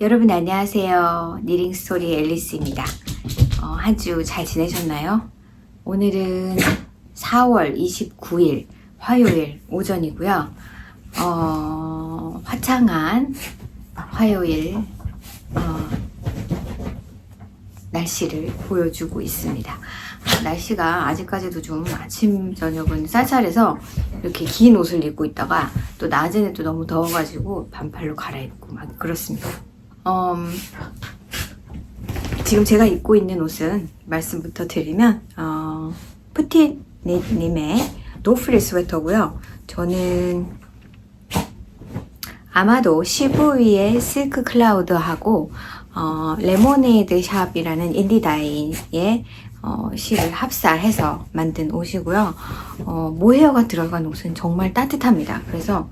여러분 안녕하세요. 니링스토리 앨리스입니다. 한 주 잘 지내셨나요? 오늘은 4월 29일 화요일 오전이고요. 화창한 화요일 날씨를 보여주고 있습니다. 날씨가 아직까지도 좀 아침 저녁은 쌀쌀해서 이렇게 긴 옷을 입고 있다가 또 낮에는 또 너무 더워가지고 반팔로 갈아입고 막 그렇습니다. 지금 제가 입고 있는 옷은 말씀부터 드리면 푸틴님의 노프릴 스웨터고요. 저는 아마도 시부위의 실크 클라우드하고 레모네이드 샵이라는 인디다이의 실을 합사해서 만든 옷이고요. 모헤어가 들어간 옷은 정말 따뜻합니다. 그래서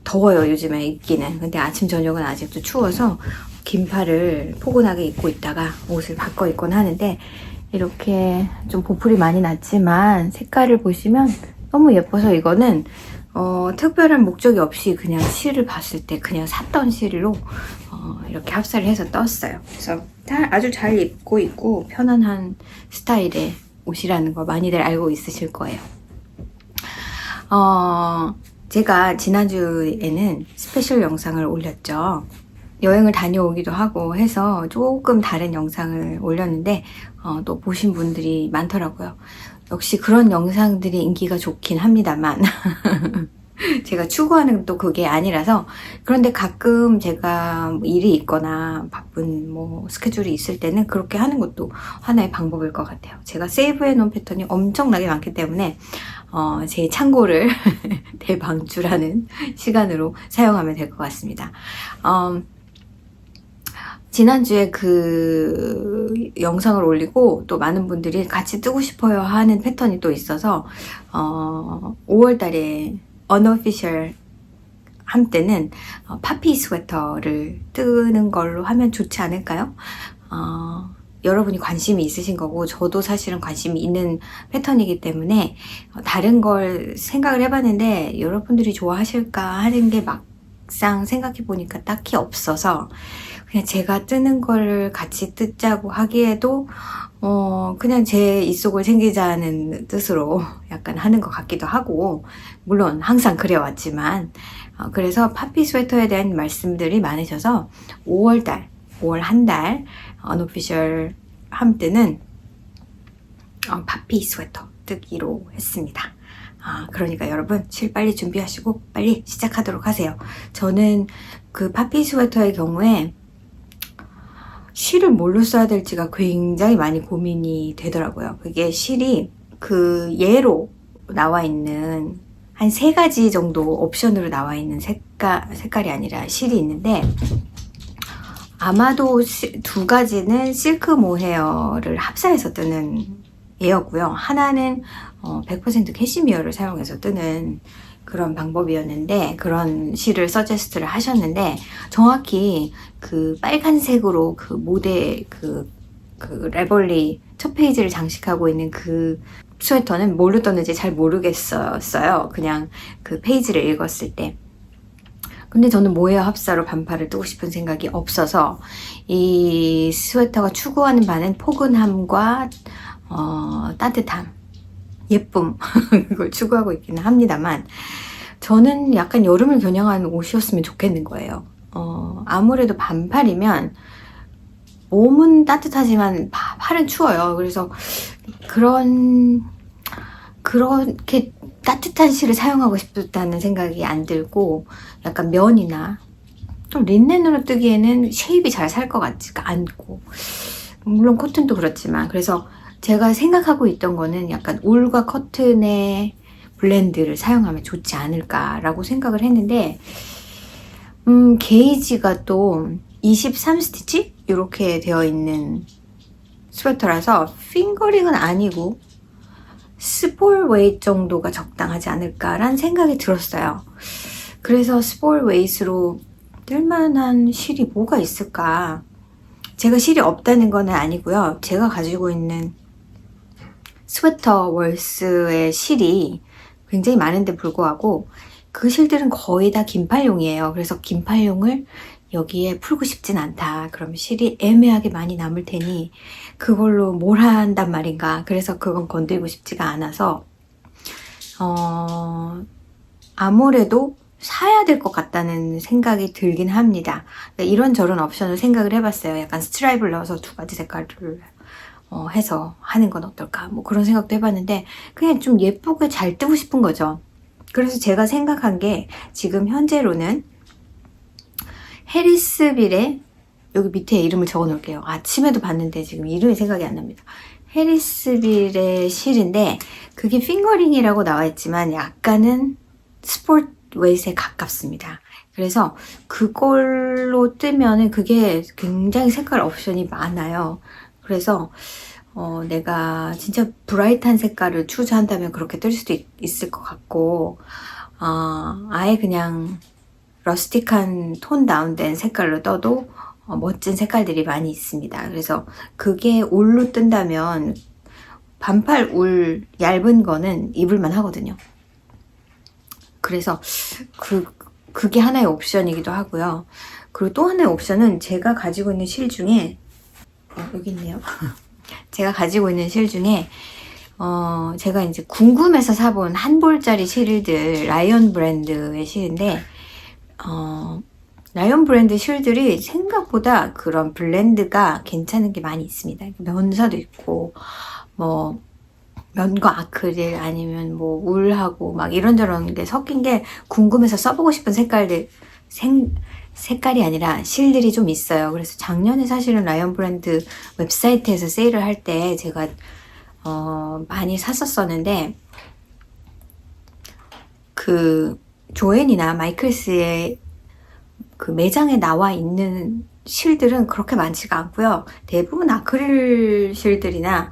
더워요, 요즘에 입기는. 근데 아침 저녁은 아직도 추워서 긴팔을 포근하게 입고 있다가 옷을 바꿔 입곤 하는데, 이렇게 좀 보풀이 많이 났지만 색깔을 보시면 너무 예뻐서 이거는 특별한 목적이 없이 그냥 실을 봤을 때 그냥 샀던 실로 이렇게 합사를 해서 떴어요. 그래서 아주 잘 입고 있고 편안한 스타일의 옷이라는 거 많이들 알고 있으실 거예요. 제가 지난주에는 스페셜 영상을 올렸죠. 여행을 다녀오기도 하고 해서 조금 다른 영상을 올렸는데 또 보신 분들이 많더라고요. 역시 그런 영상들이 인기가 좋긴 합니다만 제가 추구하는 또 그게 아니라서. 그런데 가끔 제가 일이 있거나 바쁜 스케줄이 있을 때는 그렇게 하는 것도 하나의 방법일 것 같아요. 제가 세이브해 놓은 패턴이 엄청나게 많기 때문에 제 창고를 대방출하는 시간으로 사용하면 될 것 같습니다. 지난주에 그 영상을 올리고 또 많은 분들이 같이 뜨고 싶어요 하는 패턴이 또 있어서 5월달에 unofficial 함때는 파피 스웨터를 뜨는 걸로 하면 좋지 않을까요? 여러분이 관심이 있으신 거고 저도 사실은 관심이 있는 패턴이기 때문에 다른 걸 생각을 해봤는데 여러분들이 좋아하실까 하는 게 막상 생각해 보니까 딱히 없어서 그냥 제가 뜨는 걸 같이 뜯자고 하기에도 그냥 제 입속을 챙기자는 뜻으로 약간 하는 것 같기도 하고, 물론 항상 그래왔지만 그래서 파피 스웨터에 대한 말씀들이 많으셔서 5월 한 달 언오피셜 함때는 파피 스웨터 뜨기로 했습니다. 그러니까 여러분 실 빨리 준비하시고 빨리 시작하도록 하세요. 저는 그 파피 스웨터의 경우에 실을 뭘로 써야 될지가 굉장히 많이 고민이 되더라고요. 그게 실이 그 예로 나와 있는 한 3가지 정도 옵션으로 나와 있는 색깔이 아니라 실이 있는데, 아마도 2가지는 실크 모헤어를 합사해서 뜨는 예였고요. 하나는 100% 캐시미어를 사용해서 뜨는 그런 방법이었는데, 그런 실을 서제스트를 하셨는데, 정확히 그 빨간색으로 그 모델 그 레벌리 첫 페이지를 장식하고 있는 그 스웨터는 뭘로 떴는지 잘 모르겠었어요. 그냥 그 페이지를 읽었을 때. 근데 저는 모헤어 합사로 반팔을 뜨고 싶은 생각이 없어서 이 스웨터가 추구하는 바는 포근함과 따뜻함, 예쁨 그걸 추구하고 있기는 합니다만, 저는 약간 여름을 겨냥한 옷이었으면 좋겠는 거예요. 아무래도 반팔이면 몸은 따뜻하지만 팔은 추워요. 그래서 그렇게 따뜻한 실을 사용하고 싶다는 생각이 안 들고, 약간 면이나 좀 린넨으로 뜨기에는 쉐입이 잘 살 것 같지가 않고, 물론 코튼도 그렇지만, 그래서 제가 생각하고 있던 거는 약간 울과 커튼의 블렌드를 사용하면 좋지 않을까라고 생각을 했는데, 게이지가 또 23스티치? 이렇게 되어 있는 스웨터라서 핑거링은 아니고 스몰 웨이트 정도가 적당하지 않을까라는 생각이 들었어요. 그래서 스몰 웨이트로 뜰만한 실이 뭐가 있을까? 제가 실이 없다는 건 아니고요. 제가 가지고 있는 스웨터 월스의 실이 굉장히 많은데 불구하고 그 실들은 거의 다 긴팔용이에요. 그래서 긴팔용을 여기에 풀고 싶진 않다. 그러면 실이 애매하게 많이 남을 테니 그걸로 뭘 한단 말인가. 그래서 그건 건들고 싶지가 않아서 아무래도 사야 될 것 같다는 생각이 들긴 합니다. 이런저런 옵션을 생각을 해봤어요. 약간 스트라이프를 넣어서 두 가지 색깔을 해서 하는 건 어떨까. 뭐 그런 생각도 해봤는데 그냥 좀 예쁘게 잘 뜨고 싶은 거죠. 그래서 제가 생각한 게 지금 현재로는 해리스빌의 여기 밑에 이름을 적어 놓을게요. 아침에도 봤는데 지금 이름이 생각이 안 납니다. 해리스빌의 실인데 그게 핑거링이라고 나와 있지만 약간은 스포츠 웨이트에 가깝습니다. 그래서 그걸로 뜨면은 그게 굉장히 색깔 옵션이 많아요. 그래서 내가 진짜 브라이트한 색깔을 추구한다면 그렇게 뜰 수도 있을 것 같고 아예 그냥 러스틱한 톤 다운된 색깔로 떠도 멋진 색깔들이 많이 있습니다. 그래서 그게 울로 뜬다면 반팔 울 얇은 거는 입을만 하거든요. 그래서 그게 하나의 옵션이기도 하고요. 그리고 또 하나의 옵션은 제가 가지고 있는 실 중에 여기 있네요. 제가 가지고 있는 실 중에 제가 이제 궁금해서 사본 한 볼짜리 실들 라이언 브랜드의 실인데 라이언 브랜드 실들이 생각보다 그런 블렌드가 괜찮은 게 많이 있습니다. 면사도 있고 뭐 면과 아크릴 아니면 뭐 울하고 막 이런저런 게 섞인 게 궁금해서 써보고 싶은 색깔이 아니라 실들이 좀 있어요. 그래서 작년에 사실은 라이언 브랜드 웹사이트에서 세일을 할 때 제가 많이 샀었었는데 그 조앤이나 마이클스의 그 매장에 나와 있는 실들은 그렇게 많지가 않고요. 대부분 아크릴 실들이나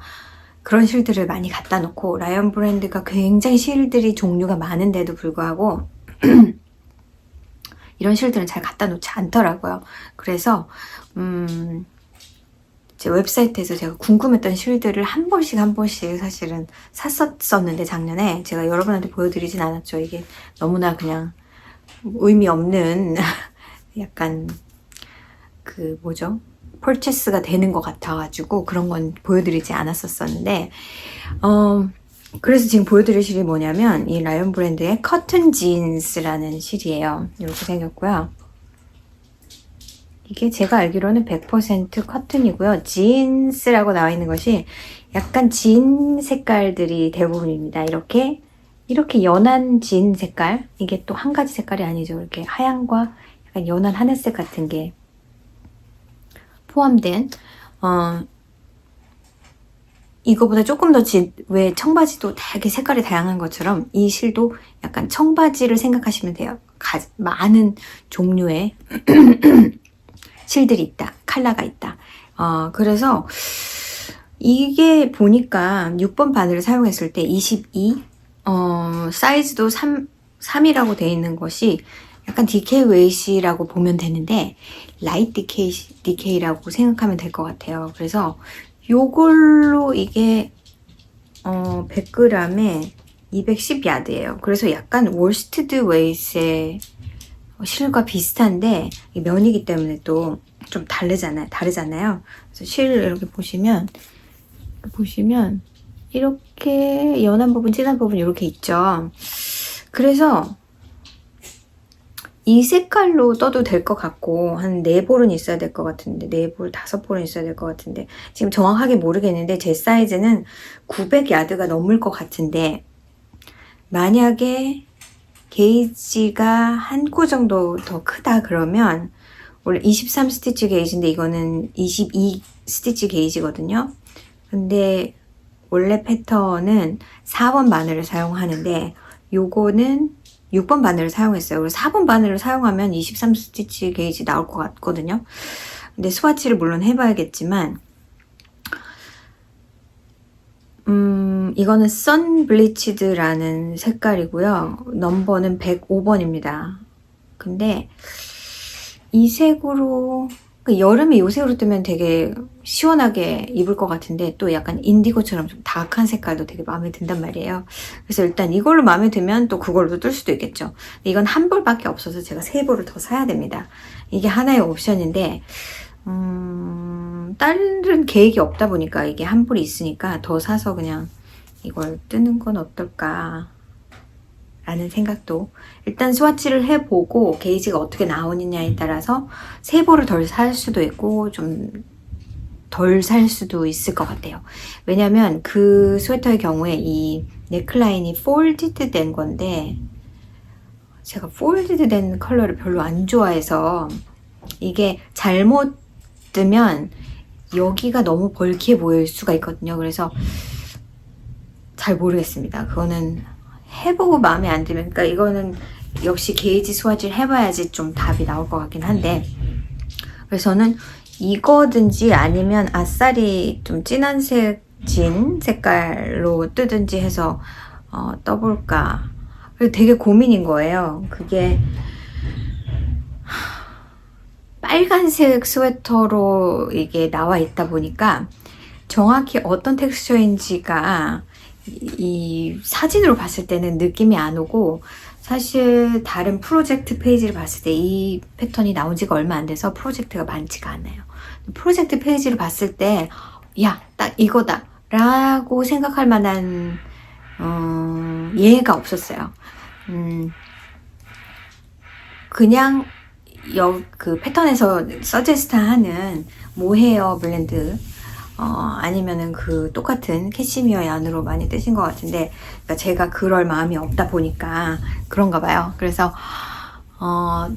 그런 실들을 많이 갖다 놓고 라이언 브랜드가 굉장히 실들이 종류가 많은데도 불구하고 이런 실들은 잘 갖다 놓지 않더라고요. 그래서 제 웹사이트에서 제가 궁금했던 실들을 한 번씩 사실은 샀었는데 작년에 제가 여러분한테 보여드리진 않았죠. 이게 너무나 그냥 의미 없는 약간 그 뭐죠? 펄체스가 되는 것 같아가지고 그런 건 보여드리지 않았었는데 그래서 지금 보여드릴 실이 뭐냐면 이 라이언 브랜드의 커튼 진스라는 실이에요. 이렇게 생겼고요. 이게 제가 알기로는 100% 커튼이고요. 진스라고 나와 있는 것이 약간 진 색깔들이 대부분입니다. 이렇게 연한 진 색깔, 이게 또 한 가지 색깔이 아니죠. 이렇게 하얀과 약간 연한 하늘색 같은 게 포함된 이거보다 조금 더 왜 청바지도 되게 색깔이 다양한 것처럼 이 실도 약간 청바지를 생각하시면 돼요. 많은 종류의 실들이 있다. 컬러가 있다. 그래서 이게 보니까 6번 바늘을 사용했을 때 22, 사이즈도 3이라고 되어 있는 것이 약간 디케이 웨이시라고 보면 되는데 라이트 디케이라고 생각하면 될 것 같아요. 그래서 요걸로 이게 100g에 210야드예요. 그래서 약간 월스티드 웨이스의 실과 비슷한데 면이기 때문에 또 좀 다르잖아요. 그래서 실 이렇게 보시면 이렇게 연한 부분, 진한 부분 이렇게 있죠. 그래서 이 색깔로 떠도 될 것 같고 한 4볼은 있어야 될 것 같은데 4볼, 5볼은 있어야 될 것 같은데 지금 정확하게 모르겠는데 제 사이즈는 900야드가 넘을 것 같은데 만약에 게이지가 한 코 정도 더 크다 그러면 원래 23 스티치 게이지인데 이거는 22 스티치 게이지거든요. 근데 원래 패턴은 4번 바늘을 사용하는데 요거는 6번 바늘을 사용했어요. 그래서 4번 바늘을 사용하면 23 스티치 게이지 나올 것 같거든요. 근데 스와치를 물론 해봐야겠지만 이거는 선 블리치드라는 색깔이고요. 넘버는 105번입니다. 근데 이 색으로 그 여름에 요새로 뜨면 되게 시원하게 입을 것 같은데 또 약간 인디고처럼 좀 다크한 색깔도 되게 마음에 든단 말이에요. 그래서 일단 이걸로 마음에 들면 또 그걸로 뜰 수도 있겠죠. 근데 이건 한 벌밖에 없어서 제가 세 벌을 더 사야 됩니다. 이게 하나의 옵션인데 다른 계획이 없다 보니까 이게 한 벌이 있으니까 더 사서 그냥 이걸 뜨는 건 어떨까 라는 생각도 일단 스와치를 해보고 게이지가 어떻게 나오느냐에 따라서 세 벌을 덜 살 수도 있고 좀 덜 살 수도 있을 것 같아요. 왜냐면 그 스웨터의 경우에 이 넥라인이 폴디드 된 건데 제가 폴디드 된 컬러를 별로 안 좋아해서 이게 잘못 뜨면 여기가 너무 벌키해 보일 수가 있거든요. 그래서 잘 모르겠습니다. 그거는 해보고 마음에 안 들면, 그러니까 이거는 역시 게이지 스와치를 해봐야지 좀 답이 나올 것 같긴 한데, 그래서 저는 이거든지 아니면 아싸리 좀 진한 진 색깔로 뜨든지 해서 떠볼까. 되게 고민인 거예요. 그게 빨간색 스웨터로 이게 나와 있다 보니까 정확히 어떤 텍스처인지가 이 사진으로 봤을 때는 느낌이 안 오고, 사실 다른 프로젝트 페이지를 봤을 때 이 패턴이 나온 지가 얼마 안 돼서 프로젝트가 많지가 않아요. 프로젝트 페이지를 봤을 때 야, 딱 이거다 라고 생각할 만한 예가 없었어요. 그냥 그 패턴에서 서제스트 하는 모헤어 블렌드 아니면은 그 똑같은 캐시미어 얀으로 많이 뜨신 것 같은데, 그러니까 제가 그럴 마음이 없다 보니까 그런가 봐요. 그래서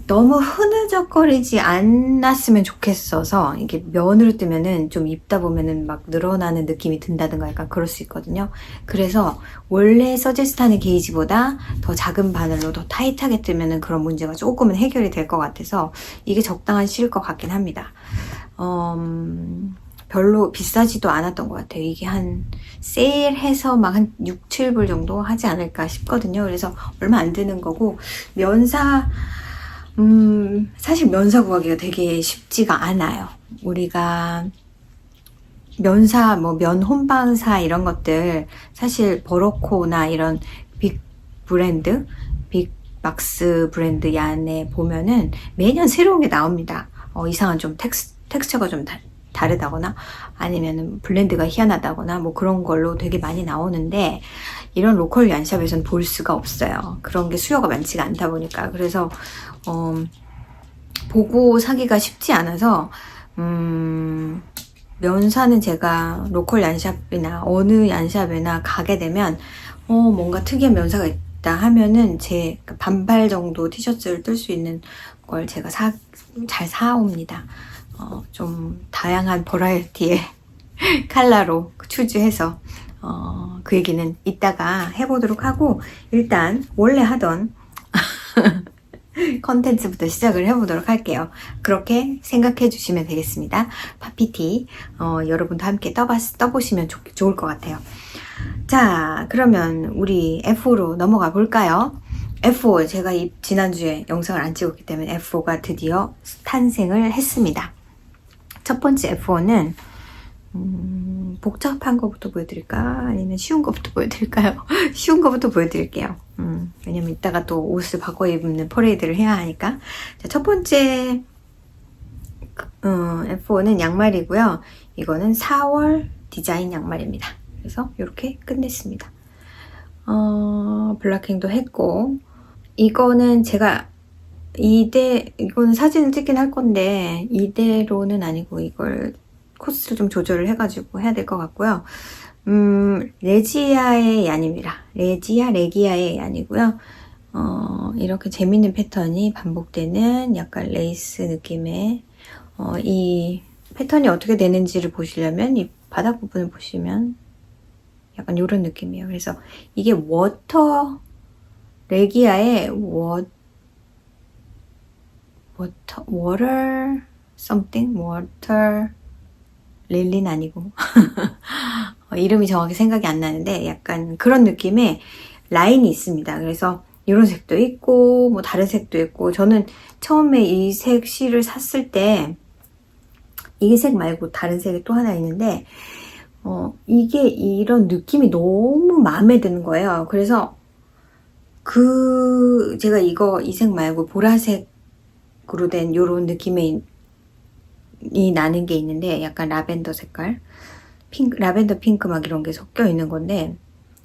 너무 흐느적거리지 않았으면 좋겠어서, 이게 면으로 뜨면은 좀 입다 보면은 막 늘어나는 느낌이 든다든가 약간 그럴 수 있거든요. 그래서 원래 서제스트하는 게이지보다 더 작은 바늘로 더 타이트하게 뜨면은 그런 문제가 조금은 해결이 될 것 같아서 이게 적당한 실일 것 같긴 합니다. 별로 비싸지도 않았던 것 같아요. 이게 한 세일해서 막 한 6, 7불 정도 하지 않을까 싶거든요. 그래서 얼마 안 드는 거고, 면사 사실 면사 구하기가 되게 쉽지가 않아요. 우리가 면사, 뭐 면 혼방사 이런 것들 사실 버로코나 이런 빅 브랜드, 빅 박스 브랜드 얀에 보면은 매년 새로운 게 나옵니다. 이상한 좀 텍스처가 좀 다르다거나 아니면은 블렌드가 희한하다거나 뭐 그런 걸로 되게 많이 나오는데, 이런 로컬 얀샵에서는 볼 수가 없어요. 그런 게 수요가 많지가 않다 보니까. 그래서 보고 사기가 쉽지 않아서 면사는 제가 로컬 얀샵이나 어느 얀샵이나 가게 되면 뭔가 특이한 면사가 있다 하면은 제 반발 정도 티셔츠를 뜰 수 있는 걸 제가 잘 사옵니다. 좀 다양한 버라이어티의 컬러로 추주해서 그 얘기는 이따가 해보도록 하고, 일단 원래 하던 컨텐츠부터 시작을 해보도록 할게요. 그렇게 생각해 주시면 되겠습니다. 파피티 여러분도 함께 떠보시면 좋을 것 같아요. 자, 그러면 우리 F5로 넘어가 볼까요? F5, 제가 지난주에 영상을 안 찍었기 때문에 F5가 드디어 탄생을 했습니다. 첫 번째 F5는 복잡한 거부터 보여드릴까? 아니면 쉬운 거부터 보여드릴까요? 쉬운 거부터 보여드릴게요. 왜냐면 이따가 또 옷을 바꿔 입는 퍼레이드를 해야 하니까. 자, 첫 번째 F5는 양말이고요. 이거는 4월 디자인 양말입니다. 그래서 이렇게 끝냈습니다. 블락킹도 했고, 이거는 제가 이거는 사진을 찍긴 할 건데 이대로는 아니고 이걸 코스를 좀 조절을 해가지고 해야 될 것 같고요. 레기아의 얀입니다. 레기아의 얀이고요. 이렇게 재밌는 패턴이 반복되는 약간 레이스 느낌의 이 패턴이 어떻게 되는지를 보시려면 이 바닥 부분을 보시면 약간 이런 느낌이에요. 그래서 이게 레기아의 water 릴리는 아니고 이름이 정확히 생각이 안 나는데 약간 그런 느낌의 라인이 있습니다. 그래서 이런 색도 있고 뭐 다른 색도 있고, 저는 처음에 이 색 실을 샀을 때 이 색 말고 다른 색이 또 하나 있는데 이게 이런 느낌이 너무 마음에 드는 거예요. 그래서 제가 이 색 말고 보라색으로 된 요런 느낌이 나는 게 있는데 약간 라벤더 색깔, 라벤더 핑크 막 이런 게 섞여 있는 건데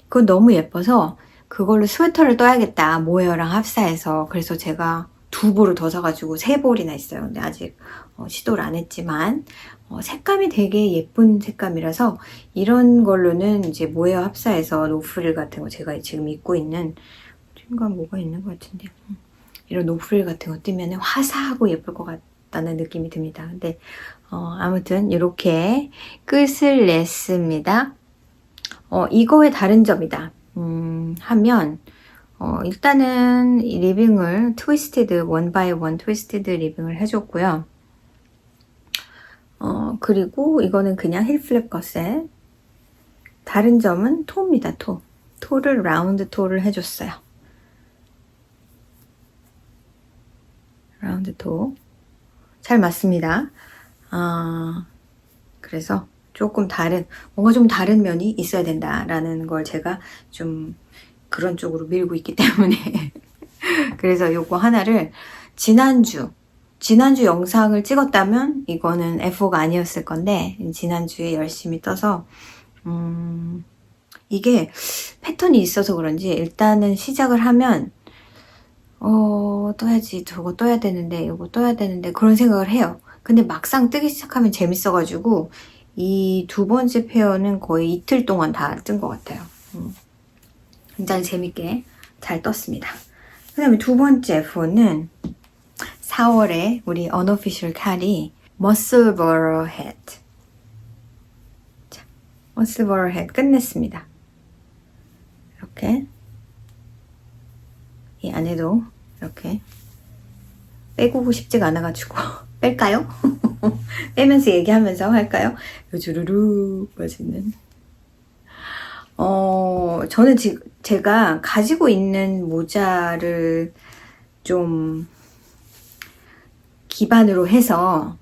그건 너무 예뻐서 그걸로 스웨터를 떠야겠다. 모헤어랑 합사해서. 그래서 제가 2볼을 더 사가지고 3볼이나 있어요. 근데 아직 시도를 안 했지만 색감이 되게 예쁜 색감이라서 이런 걸로는 이제 모헤어 합사해서 노프릴 같은 거 제가 지금 입고 있는 친구가 뭐가 있는 것 같은데 이런 노프릴 같은 거 뜨면 화사하고 예쁠 것 같다는 느낌이 듭니다. 근데 아무튼 이렇게 끝을 냈습니다. 이거의 다른 점이다 하면 일단은 이 리빙을 트위스티드 원 바이 원 트위스티드 리빙을 해줬고요. 그리고 이거는 그냥 힐플랩 것에 다른 점은 토입니다. 토를 라운드 토를 해줬어요. 라운드 토 잘 맞습니다. 그래서 조금 뭔가 좀 다른 면이 있어야 된다라는 걸 제가 좀 그런 쪽으로 밀고 있기 때문에 그래서 요거 하나를 지난주 영상을 찍었다면 이거는 F4가 아니었을 건데 지난주에 열심히 떠서 이게 패턴이 있어서 그런지 일단은 시작을 하면 떠야지, 저거 떠야 되는데, 이거 떠야 되는데 그런 생각을 해요. 근데 막상 뜨기 시작하면 재밌어가지고 이 2번째 페어는 거의 이틀 동안 다 뜬 것 같아요. 굉장히 재밌게 잘 떴습니다. 그 다음에 2번째 F4는 4월에 우리 Unofficial 칼이 Musselburgh Head. 자, Musselburgh Head 끝냈습니다. 이렇게 이 안에도 이렇게 빼고 싶지가 않아가지고 뺄까요? 빼면서 얘기하면서 할까요? 요주르르 멋있는 저는 지금 제가 가지고 있는 모자를 좀 기반으로 해서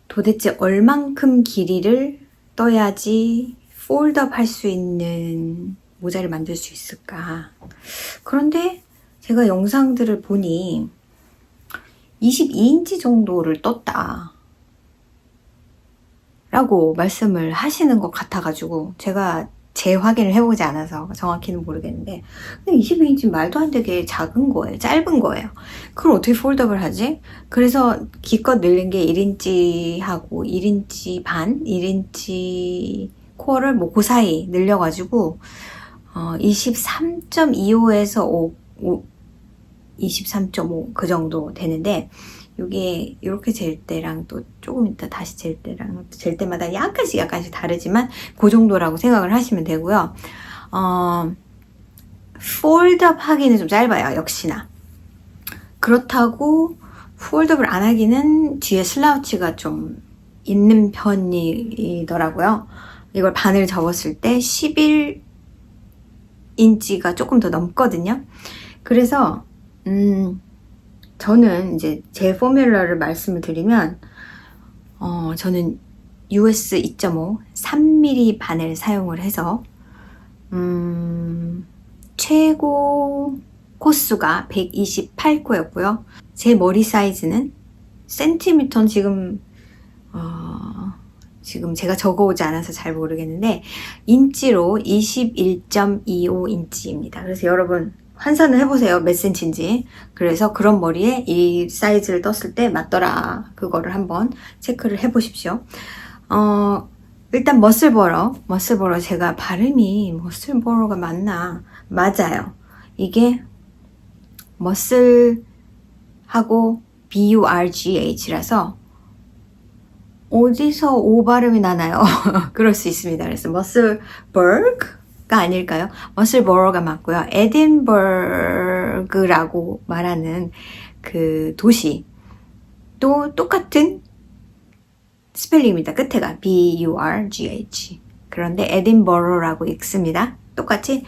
도대체 얼만큼 길이를 떠야지 폴드업 할 수 있는 모자를 만들 수 있을까. 그런데 제가 영상들을 보니 22인치 정도를 떴다 라고 말씀을 하시는 것 같아가지고 제가 재확인을 해보지 않아서 정확히는 모르겠는데 근데 22인치는 말도 안 되게 작은 거예요. 짧은 거예요. 그걸 어떻게 폴드업을 하지? 그래서 기껏 늘린 게 1인치하고 1인치 반, 1인치 코어를 뭐 그 사이 늘려가지고 23.25에서 23.5 그 정도 되는데 이게 이렇게 젤 때랑 또 조금 이따 다시 젤 때랑 젤 때마다 약간씩 다르지만 그 정도라고 생각을 하시면 되고요. 폴드업 하기는 좀 짧아요. 역시나. 그렇다고 폴드업을 안 하기는 뒤에 슬라우치가 좀 있는 편이더라고요. 이걸 반을 접었을 때 11인치가 조금 더 넘거든요. 그래서 저는 이제 제 포뮬러를 말씀을 드리면 저는 US 2.5 3mm 바늘 사용을 해서 최고 코수가 128코였고요. 제 머리 사이즈는 센티미터는 지금 제가 적어오지 않아서 잘 모르겠는데 인치로 21.25인치입니다. 그래서 여러분 환산을 해보세요. 몇 센치인지. 그래서 그런 머리에 이 사이즈를 떴을 때 맞더라. 그거를 한번 체크를 해보십시오. 일단 머슬버러 제가 발음이 머슬버러가 맞나? 맞아요. 이게 머슬하고 BURGH라서 어디서 O 발음이 나나요? 그럴 수 있습니다. 그래서 머슬버그가 아닐까요? 머슬버러가 맞고요. 에딘버그라고 말하는 그 도시 또 똑같은 스펠링입니다. 끝에가 BURGH. 그런데 에딘버러라고 읽습니다. 똑같이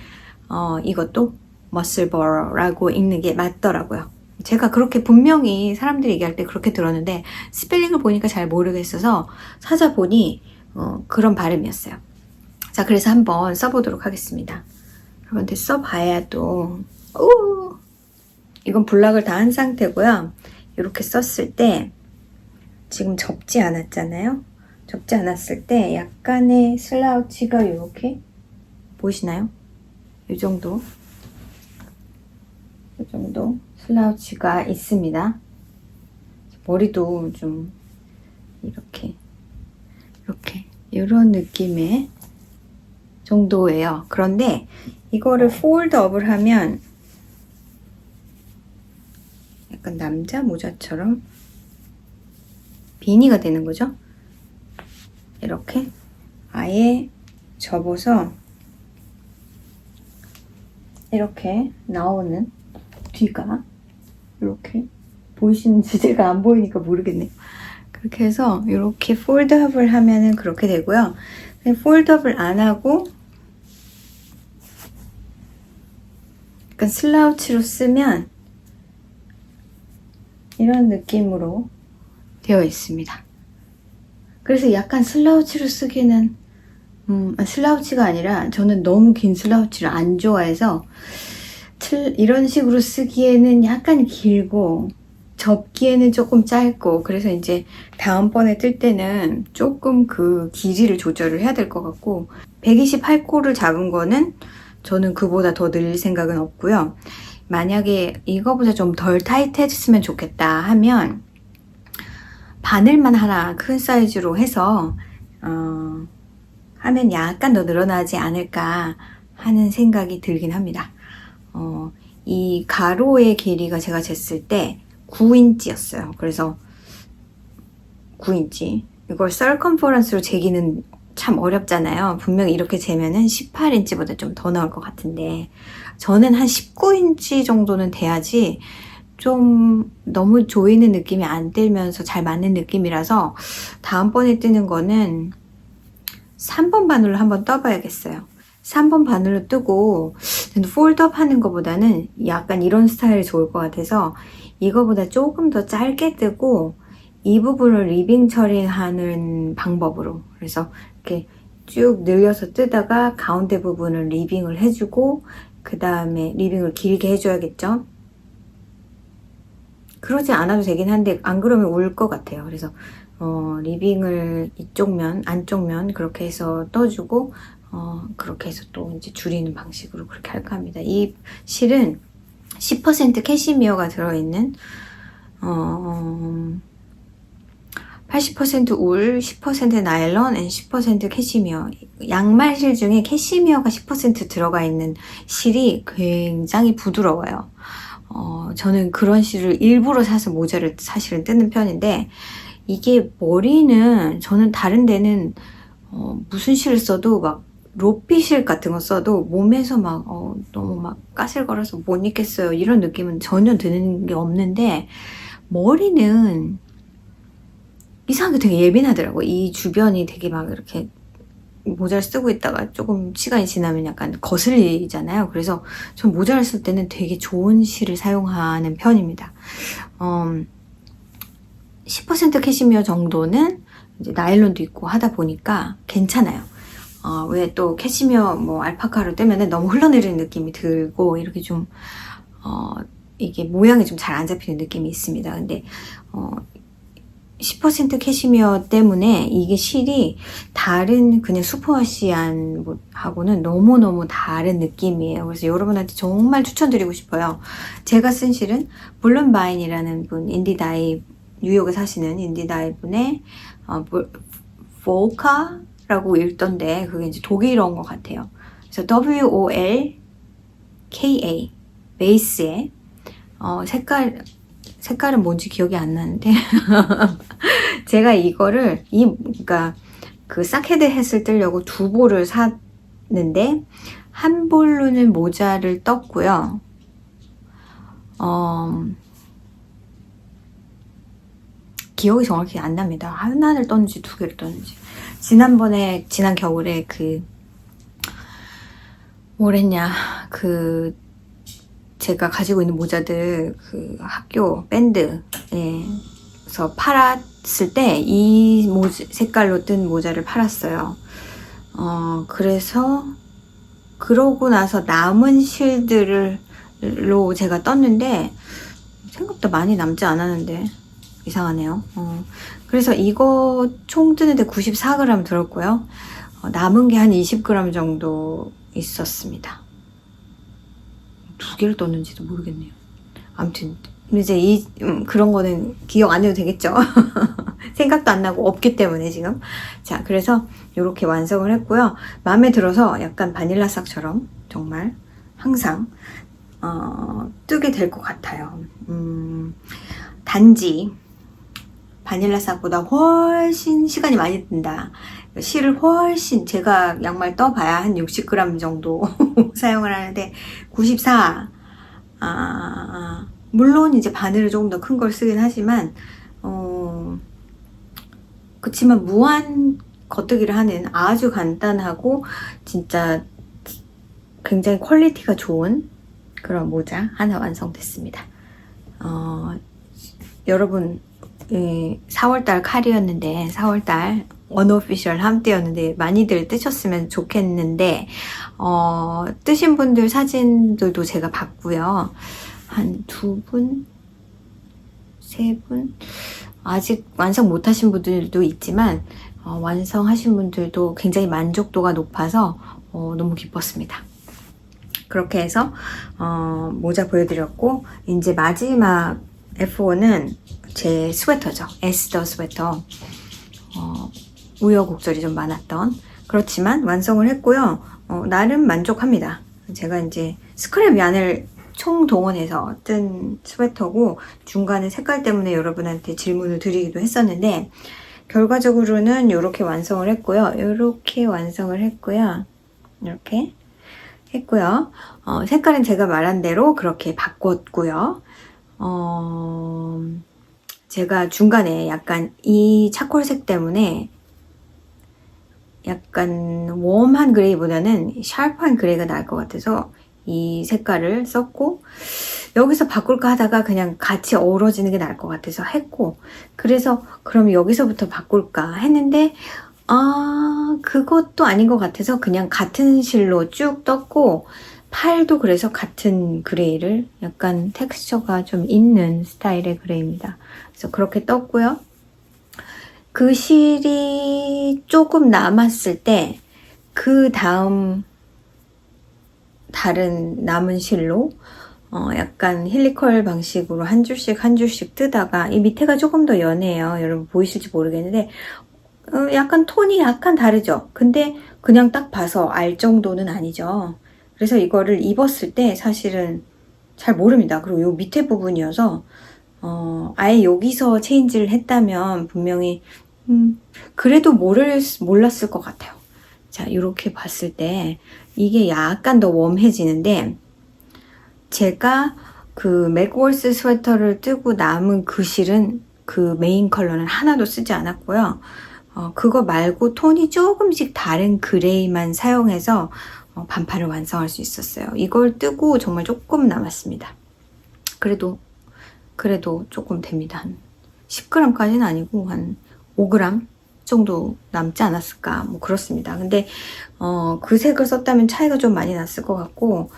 이것도 머슬버러라고 읽는 게 맞더라고요. 제가 그렇게 분명히 사람들이 얘기할 때 그렇게 들었는데 스펠링을 보니까 잘 모르겠어서 찾아보니 그런 발음이었어요. 자, 그래서 한번 써보도록 하겠습니다. 여러분들 써봐야 또 이건 블락을 다 한 상태고요. 이렇게 썼을 때 지금 접지 않았잖아요. 접지 않았을 때 약간의 슬라우치가 이렇게 보이시나요? 이 정도 슬라우치가 있습니다. 머리도 좀 이렇게 이런 느낌의 정도예요. 그런데 이거를 폴드업을 하면 약간 남자 모자처럼 비니가 되는 거죠. 이렇게 아예 접어서 이렇게 나오는 뒤가 이렇게 보이시는지 제가 안 보이니까 모르겠네요. 그렇게 해서 이렇게 폴드업을 하면은 그렇게 되고요. 폴드업을 안 하고 약간 슬라우치로 쓰면 이런 느낌으로 되어 있습니다. 그래서 약간 슬라우치로 쓰기는 슬라우치가 아니라 저는 너무 긴 슬라우치를 안 좋아해서 이런 식으로 쓰기에는 약간 길고 접기에는 조금 짧고 그래서 이제 다음번에 뜰 때는 조금 그 길이를 조절을 해야 될 것 같고 128코를 잡은 거는 저는 그보다 더 늘릴 생각은 없고요. 만약에 이거보다 좀 덜 타이트해졌으면 좋겠다 하면 바늘만 하나 큰 사이즈로 해서 하면 약간 더 늘어나지 않을까 하는 생각이 들긴 합니다. 이 가로의 길이가 제가 쟀을 때 9인치였어요. 그래서 9인치 이걸 서컴퍼런스로 재기는 참 어렵잖아요. 분명히 이렇게 재면은 18인치보다 좀 더 나올 것 같은데 저는 한 19인치 정도는 돼야지 좀 너무 조이는 느낌이 안 들면서 잘 맞는 느낌이라서 다음번에 뜨는 거는 3번 바늘로 한번 떠봐야겠어요. 3번 바늘로 뜨고 폴드업 하는 것보다는 약간 이런 스타일이 좋을 것 같아서 이거보다 조금 더 짧게 뜨고 이 부분을 리빙 처리하는 방법으로 그래서 이렇게 쭉 늘려서 뜨다가 가운데 부분을 리빙을 해주고 그 다음에 리빙을 길게 해줘야겠죠. 그러지 않아도 되긴 한데 안 그러면 울 것 같아요. 그래서 리빙을 이쪽 면 안쪽 면 그렇게 해서 떠주고 그렇게 해서 또 이제 줄이는 방식으로 그렇게 할까 합니다. 이 실은 10% 캐시미어가 들어있는 80% 울, 10% 나일론, 10% 캐시미어 양말 실 중에 캐시미어가 10% 들어가 있는 실이 굉장히 부드러워요. 저는 그런 실을 일부러 사서 모자를 사실은 뜯는 편인데 이게 머리는 저는 다른 데는 무슨 실을 써도 막 로피실 같은 거 써도 몸에서 막 너무 막 까슬거려서 못 입겠어요 이런 느낌은 전혀 드는 게 없는데 머리는 이상하게 되게 예민하더라고. 이 주변이 되게 막 이렇게 모자를 쓰고 있다가 조금 시간이 지나면 약간 거슬리잖아요. 그래서 전 모자를 쓸 때는 되게 좋은 실을 사용하는 편입니다. 10% 캐시미어 정도는 이제 나일론도 있고 하다 보니까 괜찮아요. 왜 또 캐시미어 뭐 알파카로 뜨면은 너무 흘러내리는 느낌이 들고 이렇게 좀 이게 모양이 좀 잘 안 잡히는 느낌이 있습니다. 근데 10% 캐시미어 때문에 이게 실이 다른 그냥 슈퍼와시안 하고는 너무너무 다른 느낌이에요. 그래서 여러분한테 정말 추천드리고 싶어요. 제가 쓴 실은 블룸바인이라는 분, 인디다이, 뉴욕에 사시는 인디다이 분의 볼카라고 읽던데 그게 이제 독일어인 것 같아요. 그래서 WOLKA 베이스에 색깔은 뭔지 기억이 안 나는데 제가 이거를 그러니까 그 싹헤드 햇을 뜨려고 두 볼을 샀는데 한 볼로는 모자를 떴고요. 기억이 정확히 안 납니다. 하나를 떴는지 두 개를 떴는지. 지난 겨울에 뭘 했냐. 제가 가지고 있는 모자들 그 학교 밴드에서 팔았을 때 이 색깔로 뜬 모자를 팔았어요. 그래서 그러고 나서 남은 실들로 제가 떴는데 생각보다 많이 남지 않았는데 이상하네요. 그래서 이거 총 뜨는데 94g 들었고요. 남은 게 한 20g 정도 있었습니다. 두 개를 떴는지도 모르겠네요. 아무튼 이제 그런 거는 기억 안 해도 되겠죠. 생각도 안 나고 없기 때문에 지금. 자, 그래서 이렇게 완성을 했고요. 마음에 들어서 약간 바닐라싹처럼 정말 항상 뜨게 될 것 같아요. 단지 바닐라싹보다 훨씬 시간이 많이 든다. 실을 훨씬 제가 양말 떠봐야 한 60g 정도 사용을 하는데 94. 물론 이제 바늘을 조금 더 큰 걸 쓰긴 하지만 그치만 무한 겉뜨기를 하는 아주 간단하고 진짜 굉장히 퀄리티가 좋은 그런 모자 하나 완성됐습니다. 여러분 4월달 칼이었는데 4월달 언오피셜 함때였는데 많이들 뜨셨으면 좋겠는데 뜨신 분들 사진들도 제가 봤고요. 한 2분? 3분? 아직 완성 못하신 분들도 있지만 완성하신 분들도 굉장히 만족도가 높아서 너무 기뻤습니다. 그렇게 해서 모자 보여드렸고 이제 마지막 F1은 제 스웨터죠. 에스더 스웨터. 우여곡절이 좀 많았던 그렇지만 완성을 했고요. 나름 만족합니다. 제가 이제 스크랩 얀을 총동원해서 뜬 스웨터고 중간에 색깔 때문에 여러분한테 질문을 드리기도 했었는데 결과적으로는 이렇게 완성을 했고요. 이렇게 완성을 했고요. 이렇게 했고요. 색깔은 제가 말한 대로 그렇게 바꿨고요. 제가 중간에 약간 이 차콜색 때문에 약간 웜한 그레이보다는 샤프한 그레이가 나을 것 같아서 이 색깔을 썼고 여기서 바꿀까 하다가 그냥 같이 어우러지는 게 나을 것 같아서 했고 그래서 그럼 여기서부터 바꿀까 했는데 그것도 아닌 것 같아서 그냥 같은 실로 쭉 떴고 팔도 그래서 같은 그레이를 약간 텍스처가 좀 있는 스타일의 그레이입니다. 그래서 그렇게 떴고요. 그 실이 조금 남았을 때 그 다음 다른 남은 실로 약간 힐리컬 방식으로 한 줄씩 한 줄씩 뜨다가 이 밑에가 조금 더 연해요. 여러분 보이실지 모르겠는데 약간 톤이 약간 다르죠. 근데 그냥 딱 봐서 알 정도는 아니죠. 그래서 이거를 입었을 때 사실은 잘 모릅니다. 그리고 요 밑에 부분이어서 아예 여기서 체인지를 했다면 분명히 그래도 몰랐을 것 같아요. 자, 이렇게 봤을 때 이게 약간 더 웜해지는데 제가 그 맥월스 스웨터를 뜨고 남은 그 실은 그 메인 컬러는 하나도 쓰지 않았고요. 그거 말고 톤이 조금씩 다른 그레이만 사용해서 반팔을 완성할 수 있었어요. 이걸 뜨고 정말 조금 남았습니다. 그래도 조금 됩니다. 한 10g까지는 아니고 한 5g 정도 남지 않았을까 뭐 그렇습니다. 근데 그 색을 썼다면 차이가 좀 많이 났을 것 같고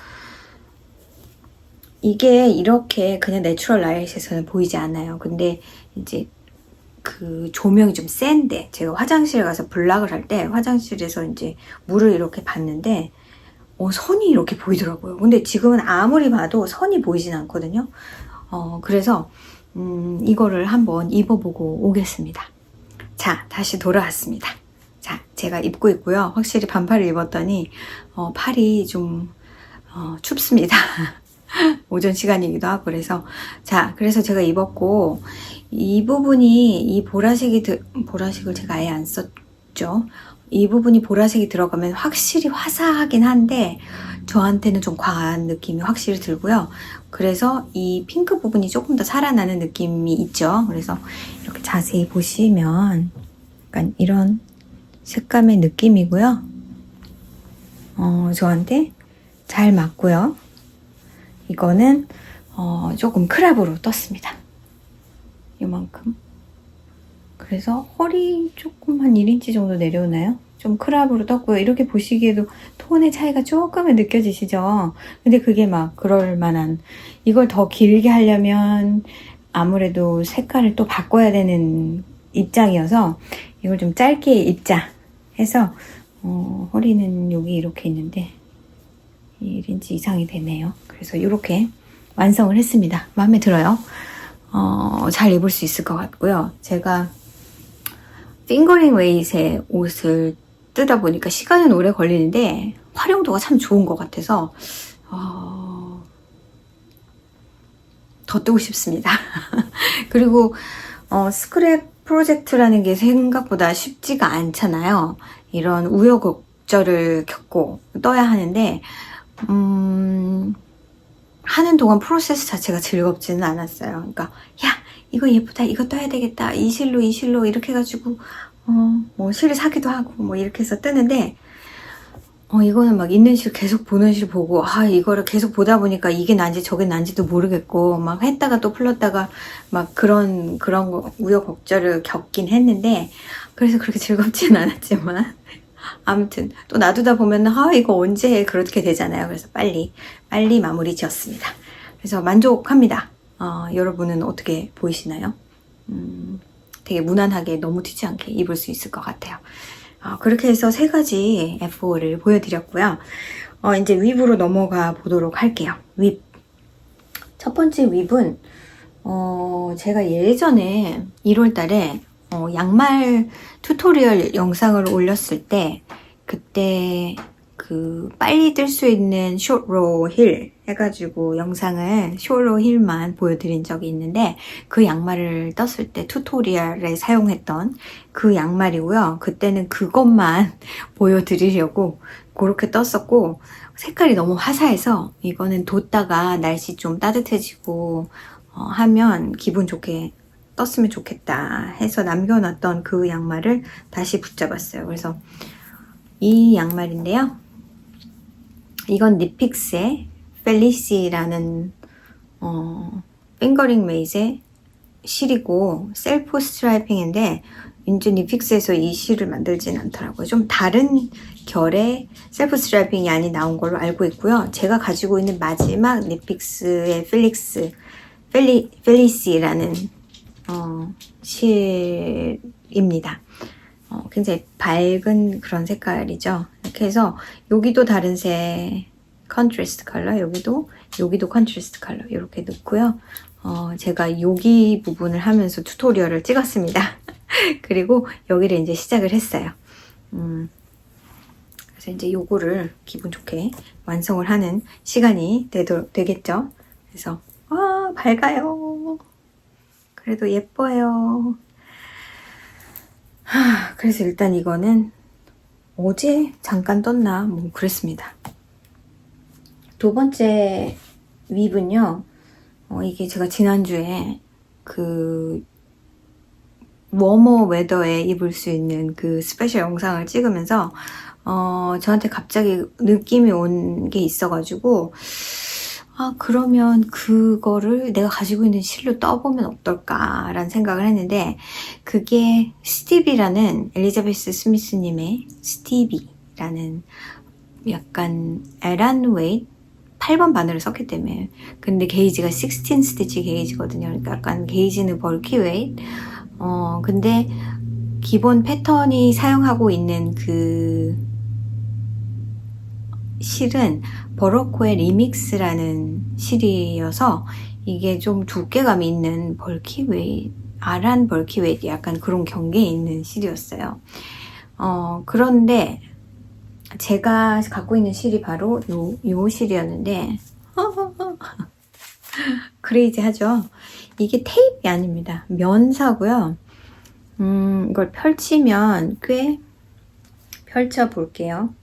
이게 이렇게 그냥 내추럴 라이트에서는 보이지 않아요. 근데 이제 그 조명이 좀 센데 제가 화장실에 가서 블락을 할 때 화장실에서 이제 물을 이렇게 봤는데 선이 이렇게 보이더라고요. 근데 지금은 아무리 봐도 선이 보이진 않거든요. 그래서 이거를 한번 입어보고 오겠습니다. 자, 다시 돌아왔습니다. 자, 제가 입고 있고요. 확실히 반팔을 입었더니 팔이 좀 춥습니다. 오전 시간이기도 하고 그래서 자, 그래서 제가 입었고 이 부분이 이 보라색을 제가 아예 안 썼죠. 이 부분이 보라색이 들어가면 확실히 화사하긴 한데 저한테는 좀 과한 느낌이 확실히 들고요. 그래서 이 핑크 부분이 조금 더 살아나는 느낌이 있죠. 그래서 이렇게 자세히 보시면 약간 이런 색감의 느낌이고요. 저한테 잘 맞고요. 이거는 조금 크랍으로 떴습니다. 이만큼. 그래서 허리 조금 한 1인치 정도 내려오나요? 좀 크랍으로 떴고요. 이렇게 보시기에도 톤의 차이가 조금은 느껴지시죠? 근데 그게 막 그럴 만한, 이걸 더 길게 하려면 아무래도 색깔을 또 바꿔야 되는 입장이어서 이걸 좀 짧게 입자 해서 허리는 여기 이렇게 있는데 1인치 이상이 되네요. 그래서 이렇게 완성을 했습니다. 마음에 들어요. 잘 입을 수 있을 것 같고요. 제가 핑거링 웨이트의 옷을 뜨다 보니까 시간은 오래 걸리는데 활용도가 참 좋은 것 같아서 더 뜨고 싶습니다. 그리고 스크랩 프로젝트라는 게 생각보다 쉽지가 않잖아요. 이런 우여곡절을 겪고 떠야 하는데 하는 동안 프로세스 자체가 즐겁지는 않았어요. 그러니까 야 이거 예쁘다, 이거 떠야 되겠다, 이 실로 이렇게 해가지고 뭐 실을 사기도 하고 뭐 이렇게 해서 뜨는데 이거는 막 있는 실 계속 보는 실 보고 이거를 계속 보다 보니까 이게 난지 저게 난지도 모르겠고 막 했다가 또 풀렀다가 막 그런 거 우여곡절을 겪긴 했는데 그래서 그렇게 즐겁지는 않았지만 아무튼 또 놔두다 보면 이거 언제 해? 그렇게 되잖아요. 그래서 빨리 마무리 지었습니다. 그래서 만족합니다. 여러분은 어떻게 보이시나요? 되게 무난하게 너무 튀지 않게 입을 수 있을 것 같아요. 그렇게 해서 3가지 F5를 보여드렸고요. 이제 윕으로 넘어가 보도록 할게요. 윕. 첫 번째 윕은 제가 예전에 1월 달에 양말 튜토리얼 영상을 올렸을 때 그때 그 빨리 뜰 수 있는 숏로 힐 해가지고 영상을 숏로 힐만 보여드린 적이 있는데 그 양말을 떴을 때 튜토리얼에 사용했던 그 양말이고요. 그때는 그것만 보여드리려고 그렇게 떴었고 색깔이 너무 화사해서 이거는 뒀다가 날씨 좀 따뜻해지고 하면 기분 좋게 떴으면 좋겠다 해서 남겨놨던 그 양말을 다시 붙잡았어요. 그래서 이 양말인데요. 이건 니픽스의 펠리시라는 핑거링 메이즈의 실이고 셀프 스트라이핑인데 인제 니픽스에서 이 실을 만들진 않더라고요. 좀 다른 결의 셀프 스트라이핑 얀이 나온 걸로 알고 있고요. 제가 가지고 있는 마지막 니픽스의 펠리시라는 실입니다. 굉장히 밝은 그런 색깔이죠. 이렇게 해서 여기도 다른 색 컨트라스트 컬러, 여기도 컨트라스트 컬러 이렇게 넣고요. 제가 여기 부분을 하면서 튜토리얼을 찍었습니다. 그리고 여기를 이제 시작을 했어요. 그래서 이제 요거를 기분 좋게 완성을 하는 시간이 되겠죠. 그래서 밝아요. 그래도 예뻐요. 그래서 일단 이거는 어제 잠깐 떴나 뭐 그랬습니다. 두 번째 윕은요. 이게 제가 지난주에 그 워머 웨더에 입을 수 있는 그 스페셜 영상을 찍으면서 저한테 갑자기 느낌이 온 게 있어가지고 그러면 그거를 내가 가지고 있는 실로 떠보면 어떨까라는 생각을 했는데 그게 스티비라는 엘리자베스 스미스님의 스티비라는 약간 에란 웨이트 8번 바늘을 썼기 때문에 근데 게이지가 16 스티치 게이지거든요. 그러니까 약간 게이지는 벌키 웨이트 근데 기본 패턴이 사용하고 있는 그 실은 버로코의 리믹스라는 실이어서 이게 좀 두께감이 있는 벌키웨이트, 아란 벌키웨이트 약간 그런 경계에 있는 실이었어요. 그런데 제가 갖고 있는 실이 바로 요 실이었는데 크레이지하죠? 이게 테이프가 아닙니다. 면사고요. 이걸 펼치면 꽤 펼쳐 볼게요.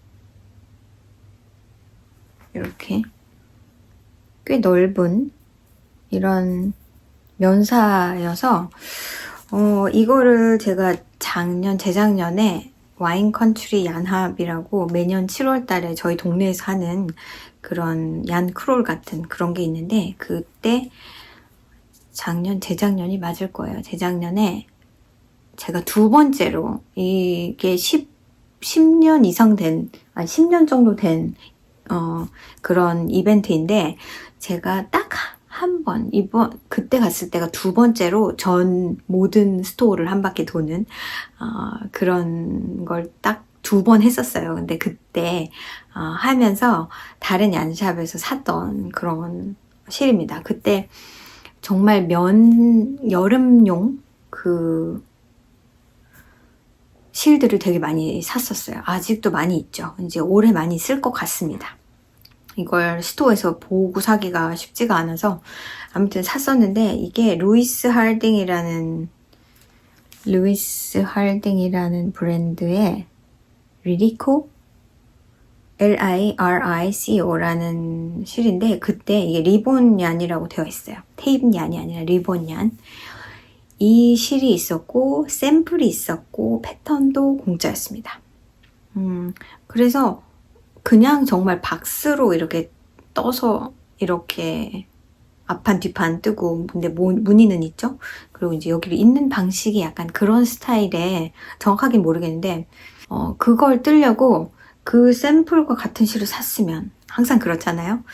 이렇게 꽤 넓은 이런 면사여서 이거를 제가 재작년에 와인 컨트리 얀합이라고 매년 7월 달에 저희 동네에서 하는 그런 얀 크롤 같은 그런 게 있는데, 그때 재작년이 맞을 거예요. 재작년에 제가 두 번째로, 이게 10년 이상 된, 10년 정도 된 그런 이벤트인데, 제가 딱 한 번, 그때 갔을 때가 두 번째로 전 모든 스토어를 한 바퀴 도는 그런 걸 딱 두 번 했었어요. 근데 그때 하면서 다른 얀샵에서 샀던 그런 실입니다. 그때 정말 여름용 그 실들을 되게 많이 샀었어요. 아직도 많이 있죠. 이제 올해 많이 쓸 것 같습니다. 이걸 스토어에서 보고 사기가 쉽지가 않아서 아무튼 샀었는데, 이게 루이스 할딩이라는 브랜드의 리리코? LIRICO라는 실인데, 그때 이게 리본 얀이라고 되어 있어요. 테이프 얀이 아니라 리본 얀. 이 실이 있었고, 샘플이 있었고, 패턴도 공짜였습니다. 그래서 그냥 정말 박스로 이렇게 떠서 이렇게 앞판 뒷판 뜨고, 근데 무늬는 있죠? 그리고 이제 여기를 잇는 방식이 약간 그런 스타일의, 정확하게 모르겠는데, 그걸 뜨려고 그 샘플과 같은 실을 샀으면, 항상 그렇잖아요?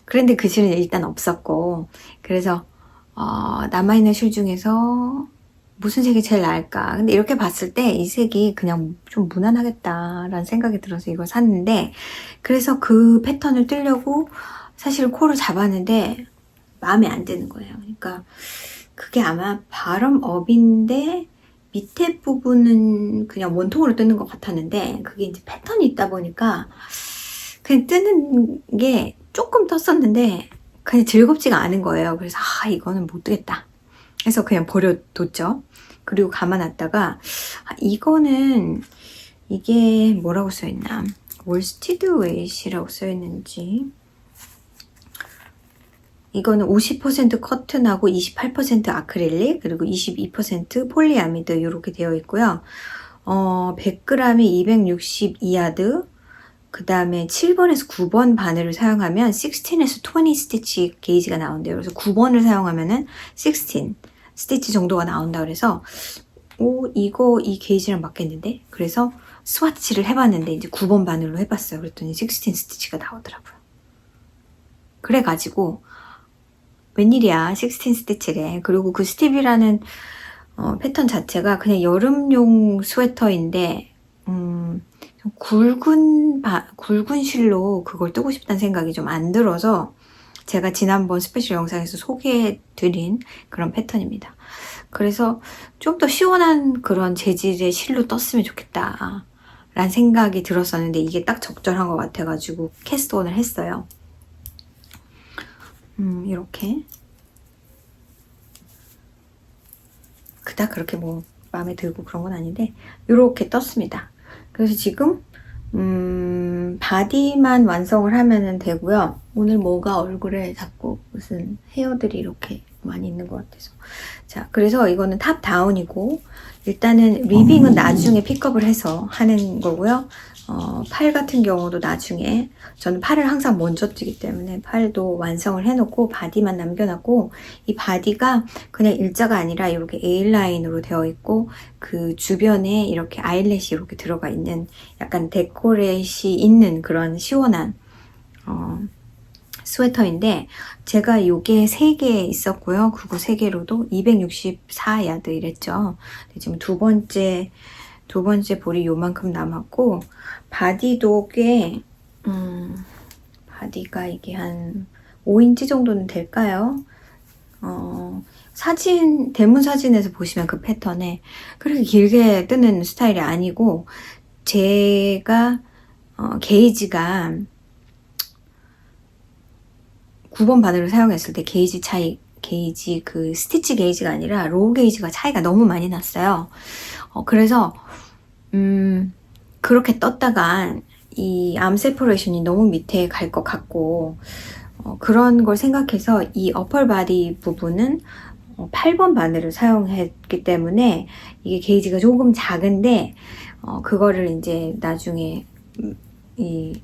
그런데 그 실은 일단 없었고, 그래서 남아있는 실 중에서 무슨 색이 제일 나을까? 근데 이렇게 봤을 때 이 색이 그냥 좀 무난하겠다라는 생각이 들어서 이걸 샀는데, 그래서 그 패턴을 뜨려고 사실 코를 잡았는데 마음에 안 드는 거예요. 그러니까 그게 아마 바럼업인데 밑에 부분은 그냥 원통으로 뜨는 것 같았는데, 그게 이제 패턴이 있다 보니까 그냥 뜨는 게 조금 떴었는데 그냥 즐겁지가 않은 거예요. 그래서 이거는 못 뜨겠다 해서 그냥 버려뒀죠. 그리고 가만놨다가 이게 뭐라고 써있나, 월스티드 웨이시라고 써있는지, 이거는 50% 커튼하고 28% 아크릴릭, 그리고 22% 폴리아미드 이렇게 되어 있고요. 100g에 262야드, 그 다음에 7번에서 9번 바늘을 사용하면 16에서 20 스티치 게이지가 나온대요. 그래서 9번을 사용하면은 16 스티치 정도가 나온다 그래서 이 게이지랑 맞겠는데? 그래서 스와치를 해봤는데 이제 9번 바늘로 해봤어요. 그랬더니 16 스티치가 나오더라고요. 그래가지고 웬일이야, 16 스티치래. 그리고 그 스티비라는 패턴 자체가 그냥 여름용 스웨터인데 굵은 실로 그걸 뜨고 싶다는 생각이 좀 안 들어서 제가 지난번 스페셜 영상에서 소개해드린 그런 패턴입니다. 그래서 좀 더 시원한 그런 재질의 실로 떴으면 좋겠다 라는 생각이 들었었는데, 이게 딱 적절한 것 같아가지고 캐스트온을 했어요. 이렇게 그닥 그렇게 뭐 마음에 들고 그런 건 아닌데 이렇게 떴습니다. 그래서 지금 바디만 완성을 하면 되고요. 오늘 뭐가 얼굴에 자꾸 무슨 헤어들이 이렇게 많이 있는 것 같아서. 자, 그래서 이거는 탑 다운이고, 일단은 리빙은 나중에 픽업을 해서 하는 거고요. 팔 같은 경우도 나중에, 저는 팔을 항상 먼저 뜨기 때문에 팔도 완성을 해놓고 바디만 남겨놨고, 이 바디가 그냥 일자가 아니라 이렇게 A라인으로 되어 있고, 그 주변에 이렇게 아이렛이 이렇게 들어가 있는 약간 데코레이션이 있는 그런 시원한 스웨터인데, 제가 요게 3개 있었고요. 그거 3개로도 264야드 이랬죠. 지금 두 번째 볼이 요만큼 남았고, 바디도 꽤 바디가 이게 한 5인치 정도는 될까요? 대문 사진에서 보시면 그 패턴에 그렇게 길게 뜨는 스타일이 아니고, 제가 게이지가 9번 바늘을 사용했을 때 게이지 그 스티치 게이지가 아니라 로우 게이지가 차이가 너무 많이 났어요. 그래서 그렇게 떴다가 이 암 세퍼레이션이 너무 밑에 갈 것 같고, 그런 걸 생각해서 이 어펄 바디 부분은 8번 바늘을 사용했기 때문에 이게 게이지가 조금 작은데 그거를 이제 나중에 이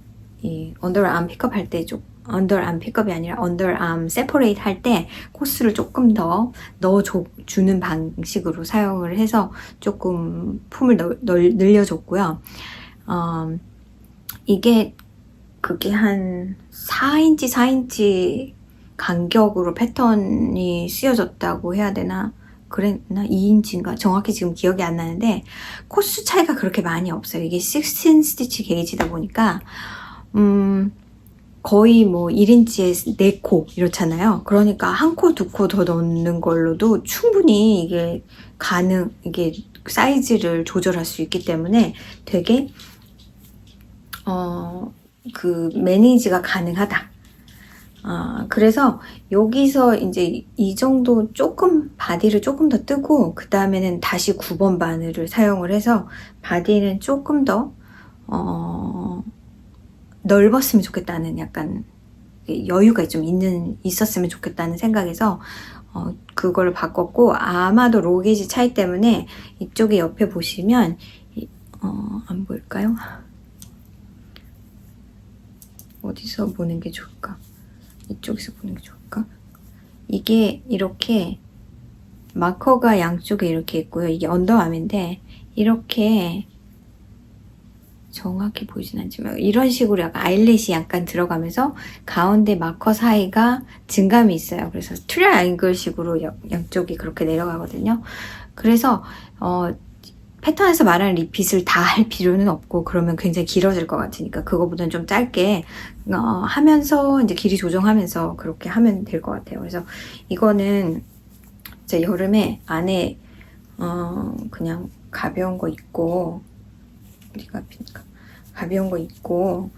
언더암 픽업 할 때 언더암 픽업이 아니라 언더암 세퍼레이트 할 때 코스를 조금 더 넣어주는 방식으로 사용을 해서 조금 품을 늘려줬고요. 이게 그게 한 4인치 간격으로 패턴이 쓰여졌다고 해야 되나? 그랬나? 2인치인가? 정확히 지금 기억이 안 나는데 코스 차이가 그렇게 많이 없어요. 이게 16 스티치 게이지다 보니까 거의 뭐 1인치에 4코 이렇잖아요. 그러니까 1코, 2코 더 넣는 걸로도 충분히 이게 이게 사이즈를 조절할 수 있기 때문에 되게 그 매니지가 가능하다. 그래서 여기서 이제 이 정도 바디를 조금 더 뜨고 그 다음에는 다시 9번 바늘을 사용을 해서 바디는 조금 더 넓었으면 좋겠다는 약간 여유가 좀 있었으면 좋겠다는 생각에서 그걸 바꿨고, 아마도 로게이지 차이 때문에 이쪽에 옆에 보시면 안 보일까요? 어디서 보는 게 좋을까? 이쪽에서 보는 게 좋을까? 이게 이렇게 마커가 양쪽에 이렇게 있고요. 이게 언더암인데 이렇게 정확히 보이진 않지만 이런 식으로 약간 아이렛이 약간 들어가면서 가운데 마커 사이가 증감이 있어요. 그래서 트라이앵글 식으로 양쪽이 그렇게 내려가거든요. 그래서 패턴에서 말하는 리핏을 다 할 필요는 없고 그러면 굉장히 길어질 것 같으니까 그거보다는 좀 짧게 하면서 이제 길이 조정하면서 그렇게 하면 될 것 같아요. 그래서 이거는 이제 여름에 안에 그냥 가벼운 거 입고, 어디가 앞입니까? 가벼운 거 입고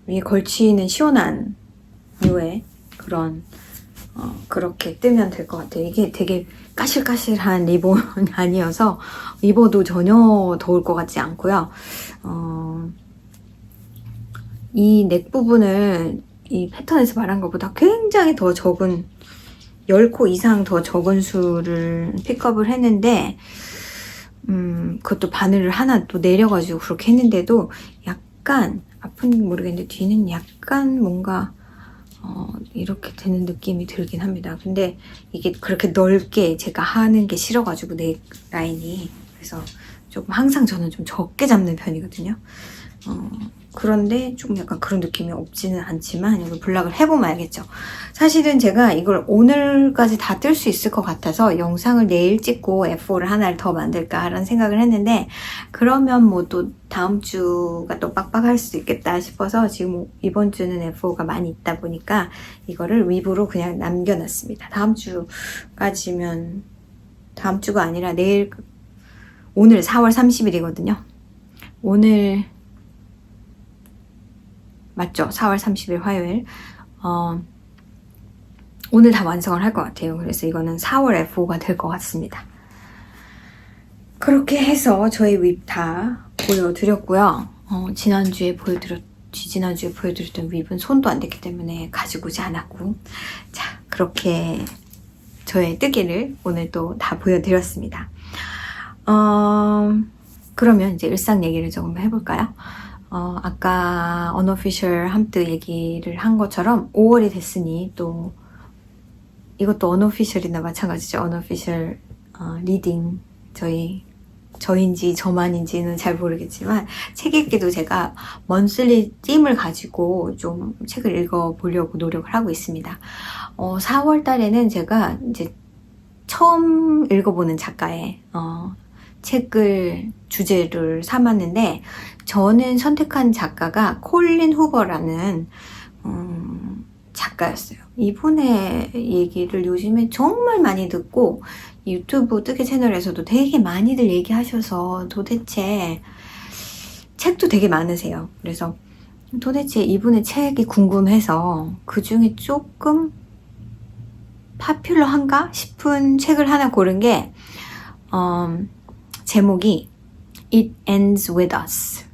위에 걸치는 시원한 류의 그런 그렇게 뜨면 될 것 같아요. 이게 되게 까실까실한 리본이 아니어서 입어도 전혀 더울 것 같지 않고요. 이 넥 부분을 이 패턴에서 말한 것보다 굉장히 더 적은 10코 이상 더 적은 수를 픽업을 했는데 그것도 바늘을 하나 또 내려가지고 그렇게 했는데도 약간 아픈지 모르겠는데 뒤는 약간 뭔가 이렇게 되는 느낌이 들긴 합니다. 근데 이게 그렇게 넓게 제가 하는 게 싫어가지고 넥 라인이, 그래서 조금 항상 저는 좀 적게 잡는 편이거든요. 그런데 좀 약간 그런 느낌이 없지는 않지만 이걸 블락을 해보면 알겠죠. 사실은 제가 이걸 오늘까지 다 뜰 수 있을 것 같아서 영상을 내일 찍고 F4를 하나를 더 만들까라는 생각을 했는데, 그러면 뭐 또 다음 주가 또 빡빡할 수도 있겠다 싶어서 지금 이번 주는 F4가 많이 있다 보니까 이거를 위브로 그냥 남겨놨습니다. 다음 주까지면, 다음 주가 아니라 오늘 4월 30일이거든요. 오늘 맞죠? 4월 30일 화요일. 오늘 다 완성을 할 것 같아요. 그래서 이거는 4월 F5가 될 것 같습니다. 그렇게 해서 저의 윕 다 보여드렸고요. 지지난주에 보여드렸던 윕은 손도 안 댔기 때문에 가지고 오지 않았고, 자, 그렇게 저의 뜨개를 오늘 또 다 보여드렸습니다. 그러면 이제 일상 얘기를 조금 해볼까요? 아까 언어피셜 함트 얘기를 한 것처럼 5월이 됐으니 또 이것도 언어피셜이나 마찬가지죠. 언어피셜 리딩, 저인지 저만인지는 잘 모르겠지만 책 읽기도 제가 먼슬리 ธี임을 가지고 좀 책을 읽어보려고 노력을 하고 있습니다. 4월 달에는 제가 이제 처음 읽어보는 작가의 주제를 삼았는데, 저는 선택한 작가가 콜린 후버라는 작가였어요. 이분의 얘기를 요즘에 정말 많이 듣고 유튜브 뜨개 채널에서도 되게 많이들 얘기하셔서 도대체 책도 되게 많으세요. 그래서 도대체 이분의 책이 궁금해서 그 중에 조금 파퓰러한가 싶은 책을 하나 고른 게 제목이 It Ends With Us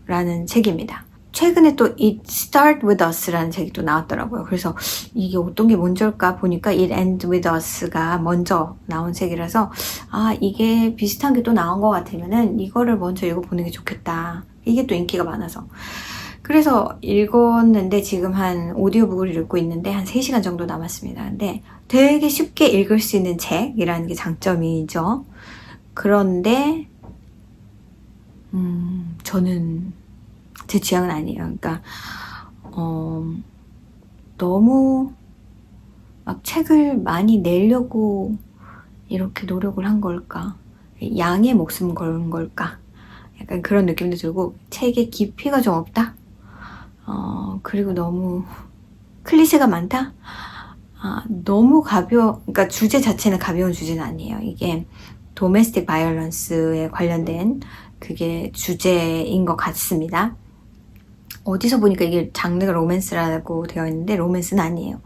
라는 책입니다. 최근에 또 It Start With Us라는 책이 또 나왔더라고요. 그래서 이게 어떤 게 먼저일까 보니까 It End With Us가 먼저 나온 책이라서 이게 비슷한 게 또 나온 것 같으면은 이거를 먼저 읽어보는 게 좋겠다. 이게 또 인기가 많아서. 그래서 읽었는데 지금 한 오디오북을 읽고 있는데 한 3시간 정도 남았습니다. 근데 되게 쉽게 읽을 수 있는 책이라는 게 장점이죠. 그런데 저는 제 취향은 아니에요. 그러니까 너무 막 책을 많이 내려고 이렇게 노력을 한 걸까? 양의 목숨 건 걸까? 약간 그런 느낌도 들고 책의 깊이가 좀 없다? 그리고 너무 클리셰가 많다? 너무 그러니까 주제 자체는 가벼운 주제는 아니에요. 이게 도메스틱 바이올런스에 관련된 그게 주제인 것 같습니다. 어디서 보니까 이게 장르가 로맨스라고 되어 있는데 로맨스는 아니에요.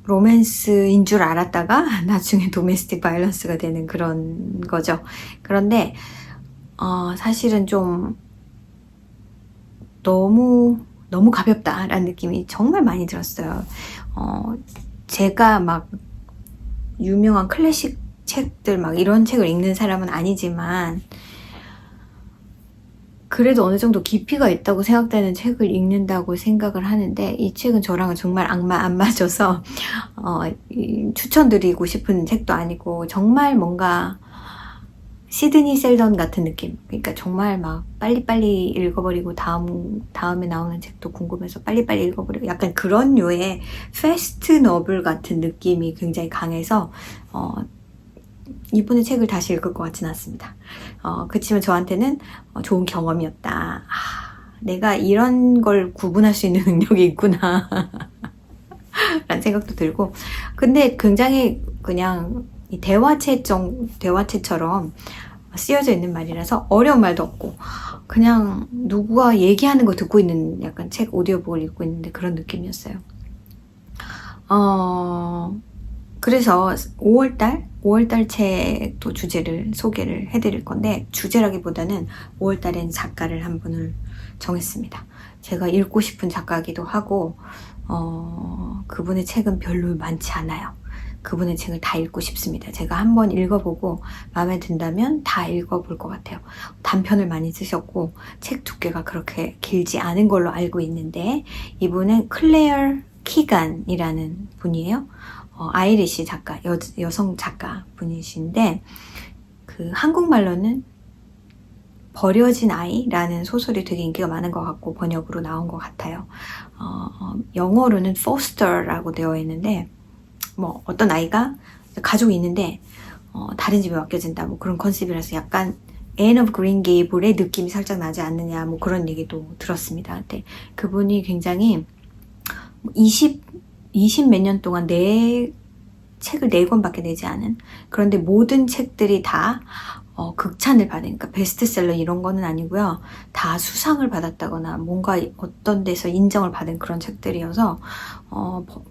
로맨스인 줄 알았다가 나중에 도메스틱 바이올런스가 되는 그런 거죠. 그런데 사실은 좀 너무 가볍다라는 느낌이 정말 많이 들었어요. 제가 막 유명한 클래식 책들 막 이런 책을 읽는 사람은 아니지만 그래도 어느 정도 깊이가 있다고 생각되는 책을 읽는다고 생각을 하는데 이 책은 저랑은 정말 안 맞아서 추천드리고 싶은 책도 아니고 정말 뭔가 시드니 셀던 같은 느낌. 그러니까 정말 막 빨리빨리 읽어버리고 다음에 나오는 책도 궁금해서 빨리빨리 읽어버리고 약간 그런 류의 패스트 너블 같은 느낌이 굉장히 강해서 이번에 책을 다시 읽을 것 같진 않습니다. 그치만 저한테는 좋은 경험이었다. 내가 이런 걸 구분할 수 있는 능력이 있구나 라는 생각도 들고 근데 굉장히 그냥 대화체처럼 쓰여져 있는 말이라서 어려운 말도 없고 그냥 누구와 얘기하는 거 듣고 있는 약간 책 오디오북을 읽고 있는데 그런 느낌이었어요. 그래서 5월달 책도 주제를 소개를 해드릴 건데 주제라기보다는 5월달엔 작가를 한 분을 정했습니다. 제가 읽고 싶은 작가이기도 하고 그분의 책은 별로 많지 않아요. 그분의 책을 다 읽고 싶습니다. 제가 한번 읽어보고 마음에 든다면 다 읽어볼 것 같아요. 단편을 많이 쓰셨고 책 두께가 그렇게 길지 않은 걸로 알고 있는데 이분은 클레어 키간이라는 분이에요. 아이리시 작가, 여성 작가 분이신데 그 한국말로는 버려진 아이라는 소설이 되게 인기가 많은 것 같고 번역으로 나온 것 같아요. 영어로는 foster라고 되어 있는데 뭐 어떤 아이가 가족이 있는데 다른 집에 맡겨진다 뭐 그런 컨셉이라서 약간 앤 오브 그린 게이블의 느낌이 살짝 나지 않느냐 뭐 그런 얘기도 들었습니다. 근데 그분이 굉장히 20 몇 년 동안 책을 4권밖에 내지 않은 그런데 모든 책들이 다 극찬을 받은 그러니까 베스트셀러 이런 거는 아니고요. 다 수상을 받았다거나 뭔가 어떤 데서 인정을 받은 그런 책들이어서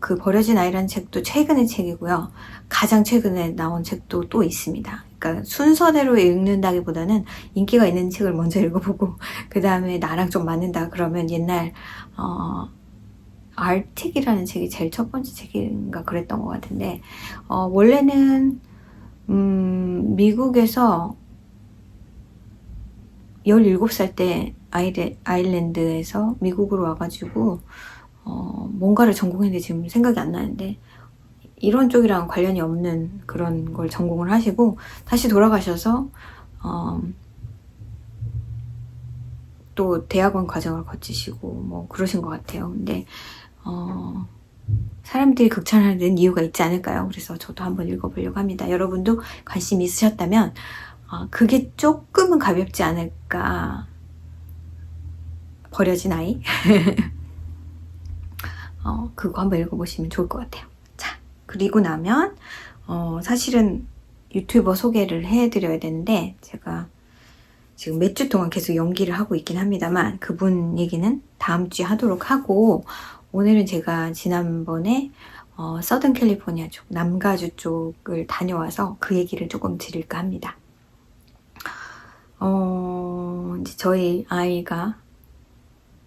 그 버려진 아이라는 책도 최근의 책이고요. 가장 최근에 나온 책도 또 있습니다. 그러니까 순서대로 읽는다기보다는 인기가 있는 책을 먼저 읽어보고 그 다음에 나랑 좀 맞는다 그러면 옛날 알틱이라는 책이 제일 첫 번째 책인가 그랬던 것 같은데 원래는 미국에서 17살 때 아일랜드에서 미국으로 와가지고 뭔가를 전공했는데 지금 생각이 안 나는데 이런 쪽이랑 관련이 없는 그런 걸 전공을 하시고 다시 돌아가셔서 또 대학원 과정을 거치시고 뭐 그러신 것 같아요. 근데 사람들이 극찬하는 데는 이유가 있지 않을까요? 그래서 저도 한번 읽어보려고 합니다. 여러분도 관심 있으셨다면 그게 조금은 가볍지 않을까. 버려진 아이 그거 한번 읽어보시면 좋을 것 같아요. 자, 그리고 나면 사실은 유튜버 소개를 해드려야 되는데 제가 지금 몇 주 동안 계속 연기를 하고 있긴 합니다만 그분 얘기는 다음 주에 하도록 하고 오늘은 제가 지난번에 서든 캘리포니아 쪽, 남가주 쪽을 다녀와서 그 얘기를 조금 드릴까 합니다. 이제 저희 아이가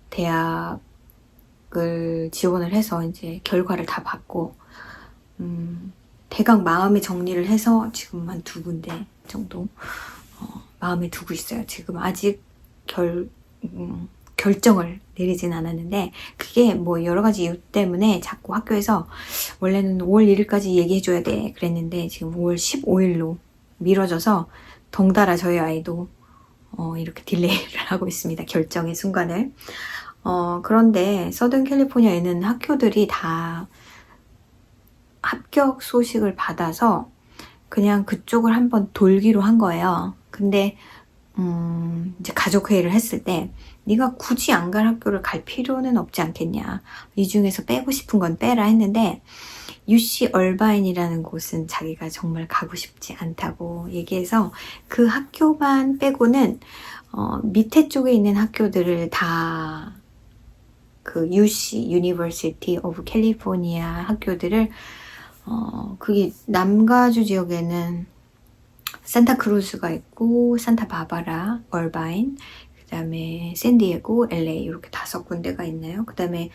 대학을 지원을 해서 이제 결과를 다 받고, 대강 마음의 정리를 해서 지금 한 2군데 정도, 마음에 두고 있어요. 지금 아직 결정을 내리진 않았는데, 그게 뭐 여러 가지 이유 때문에 자꾸 학교에서 원래는 5월 1일까지 얘기해줘야 돼 그랬는데 지금 5월 15일로 미뤄져서 덩달아 저희 아이도 이렇게 딜레이를 하고 있습니다. 결정의 순간을. 그런데 서든 캘리포니아에는 학교들이 다 합격 소식을 받아서 그냥 그쪽을 한번 돌기로 한 거예요. 근데 이제 가족회의를 했을 때 네가 굳이 안 갈 학교를 갈 필요는 없지 않겠냐. 이 중에서 빼고 싶은 건 빼라 했는데 UC 얼바인이라는 곳은 자기가 정말 가고 싶지 않다고 얘기해서 그 학교만 빼고는 밑에 쪽에 있는 학교들을 다 그 UC University of California 학교들을 그게 남가주 지역에는 산타크루즈가 있고 산타바바라, 얼바인, 그 다음에 샌디에고, LA 이렇게 5군데가 있나요? 그 다음에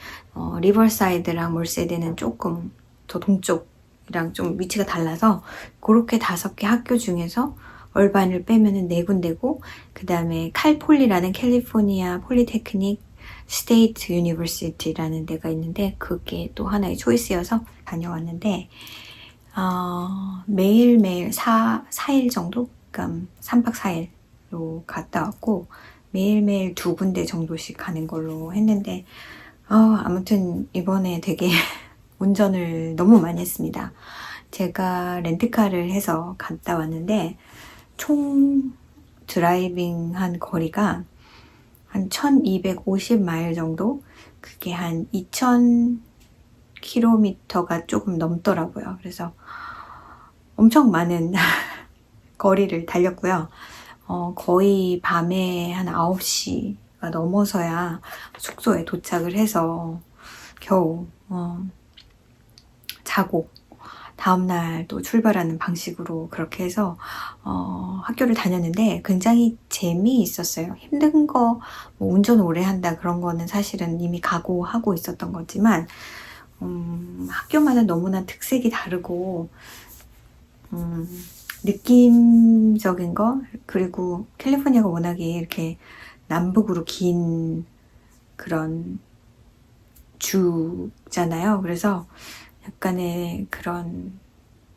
리버사이드랑 몰세드는 조금 더 동쪽이랑 좀 위치가 달라서 그렇게 5개 학교 중에서 얼바인을 빼면은 4군데고, 그 다음에 칼폴리라는 캘리포니아 폴리테크닉 스테이트 유니버시티라는 데가 있는데 그게 또 하나의 초이스여서 다녀왔는데 매일매일 4일 정도? 그러니까 3박 4일로 갔다 왔고 매일매일 2군데 정도씩 가는 걸로 했는데 아무튼 이번에 되게 운전을 너무 많이 했습니다. 제가 렌트카를 해서 갔다 왔는데 총 드라이빙한 거리가 한 1250마일 정도? 그게 한 2000km가 조금 넘더라고요. 그래서 엄청 많은 거리를 달렸고요. 거의 밤에 한 9시가 넘어서야 숙소에 도착을 해서 겨우 자고 다음날 또 출발하는 방식으로 그렇게 해서 학교를 다녔는데 굉장히 재미있었어요. 힘든 거, 뭐 운전 오래 한다 그런 거는 사실은 이미 각오하고 있었던 거지만 학교마다 너무나 특색이 다르고 느낌적인 거, 그리고 캘리포니아가 워낙에 이렇게 남북으로 긴 그런 주잖아요. 그래서 약간의 그런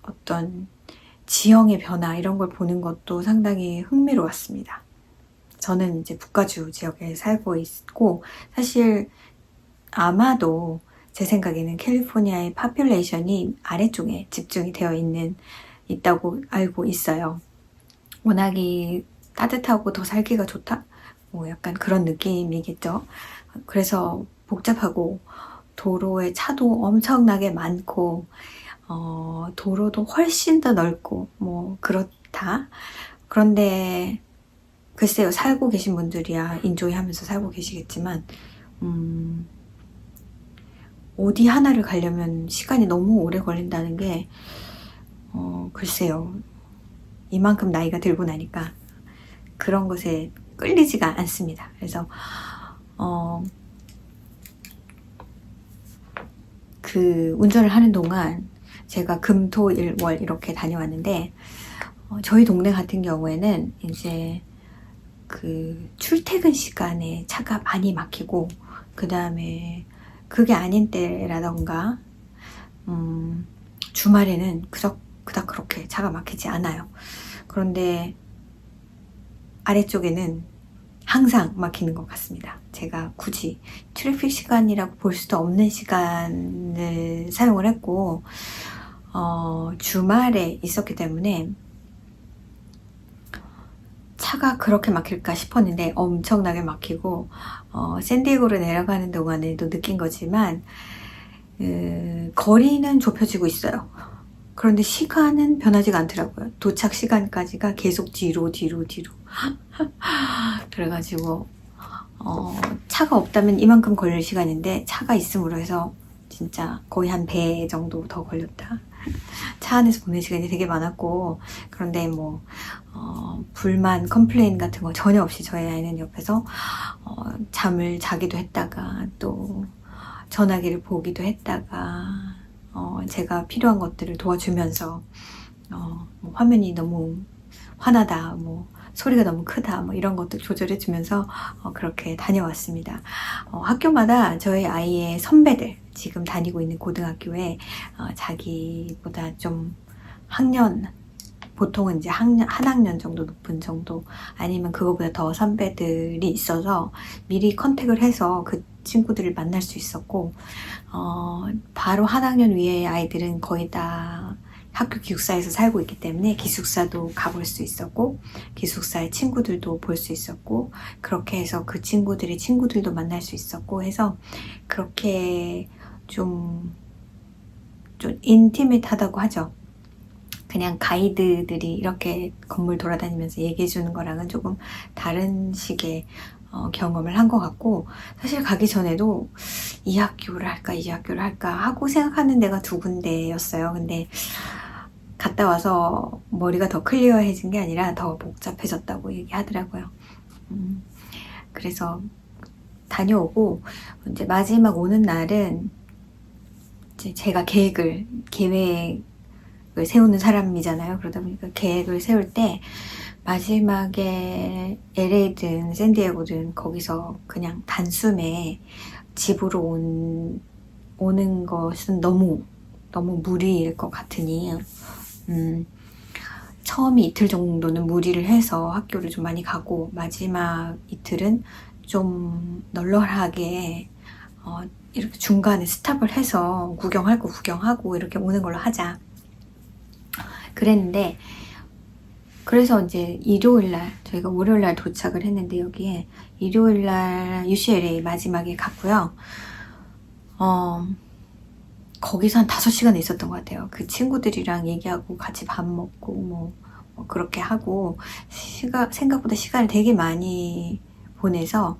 어떤 지형의 변화 이런 걸 보는 것도 상당히 흥미로웠습니다. 저는 이제 북가주 지역에 살고 있고 사실 아마도 제 생각에는 캘리포니아의 파퓰레이션이 아래쪽에 집중이 되어 있다고 알고 있어요. 워낙이 따뜻하고 더 살기가 좋다? 뭐 약간 그런 느낌이겠죠. 그래서 복잡하고 도로에 차도 엄청나게 많고 도로도 훨씬 더 넓고 뭐 그렇다. 그런데 글쎄요, 살고 계신 분들이야 인조이 하면서 살고 계시겠지만 어디 하나를 가려면 시간이 너무 오래 걸린다는 게 글쎄요, 이만큼 나이가 들고 나니까 그런 것에 끌리지가 않습니다. 그래서 그 운전을 하는 동안 제가 금, 토, 일, 월 이렇게 다녀왔는데 저희 동네 같은 경우에는 이제 그 출퇴근 시간에 차가 많이 막히고 그 다음에 그게 아닌 때라던가 주말에는 그닥 그렇게 차가 막히지 않아요. 그런데 아래쪽에는 항상 막히는 것 같습니다. 제가 굳이 트래픽 시간이라고 볼 수도 없는 시간을 사용을 했고 주말에 있었기 때문에 차가 그렇게 막힐까 싶었는데 엄청나게 막히고 샌디에고로 내려가는 동안에도 느낀 거지만 거리는 좁혀지고 있어요. 그런데 시간은 변하지가 않더라고요. 도착 시간까지가 계속 뒤로 그래가지고 차가 없다면 이만큼 걸릴 시간인데 차가 있음으로 해서 진짜 거의 한 배 정도 더 걸렸다. 차 안에서 보낸 시간이 되게 많았고, 그런데 뭐 불만, 컴플레인 같은 거 전혀 없이 저희 아이는 옆에서 잠을 자기도 했다가 또 전화기를 보기도 했다가 제가 필요한 것들을 도와주면서 뭐 화면이 너무 화나다, 뭐 소리가 너무 크다, 뭐 이런 것들 조절해 주면서 그렇게 다녀왔습니다. 학교마다 저희 아이의 선배들, 지금 다니고 있는 고등학교에 자기보다 좀 학년, 보통은 이제 한 학년 정도 높은 정도, 아니면 그거보다 더 선배들이 있어서 미리 컨택을 해서 그 친구들을 만날 수 있었고, 바로 한 학년 위의 아이들은 거의 다 학교 기숙사에서 살고 있기 때문에 기숙사도 가볼 수 있었고, 기숙사의 친구들도 볼 수 있었고, 그렇게 해서 그 친구들의 친구들도 만날 수 있었고 해서, 그렇게 좀 인티밋하다고 하죠. 그냥 가이드들이 이렇게 건물 돌아다니면서 얘기해 주는 거랑은 조금 다른 식의 경험을 한 것 같고, 사실 가기 전에도 이 학교를 할까 이 학교를 할까 하고 생각하는 데가 두 군데였어요. 근데 갔다 와서 머리가 더 클리어해진 게 아니라 더 복잡해졌다고 얘기하더라고요. 그래서 다녀오고, 이제 마지막 오는 날은 이제 제가 계획을 세우는 사람이잖아요. 그러다 보니까 계획을 세울 때 마지막에 LA든 샌디에고든 거기서 그냥 단숨에 집으로 오는 것은 너무 무리일 것 같으니 처음에 이틀 정도는 무리를 해서 학교를 좀 많이 가고, 마지막 이틀은 좀 널널하게 이렇게 중간에 스탑을 해서 구경할 거 구경하고 이렇게 오는 걸로 하자 그랬는데, 그래서 이제 일요일날, 저희가 월요일날 도착을 했는데 여기에 일요일날 UCLA 마지막에 갔고요. 거기서 한 5시간 있었던 것 같아요. 그 친구들이랑 얘기하고 같이 밥 먹고 뭐 그렇게 하고, 생각보다 시간을 되게 많이 보내서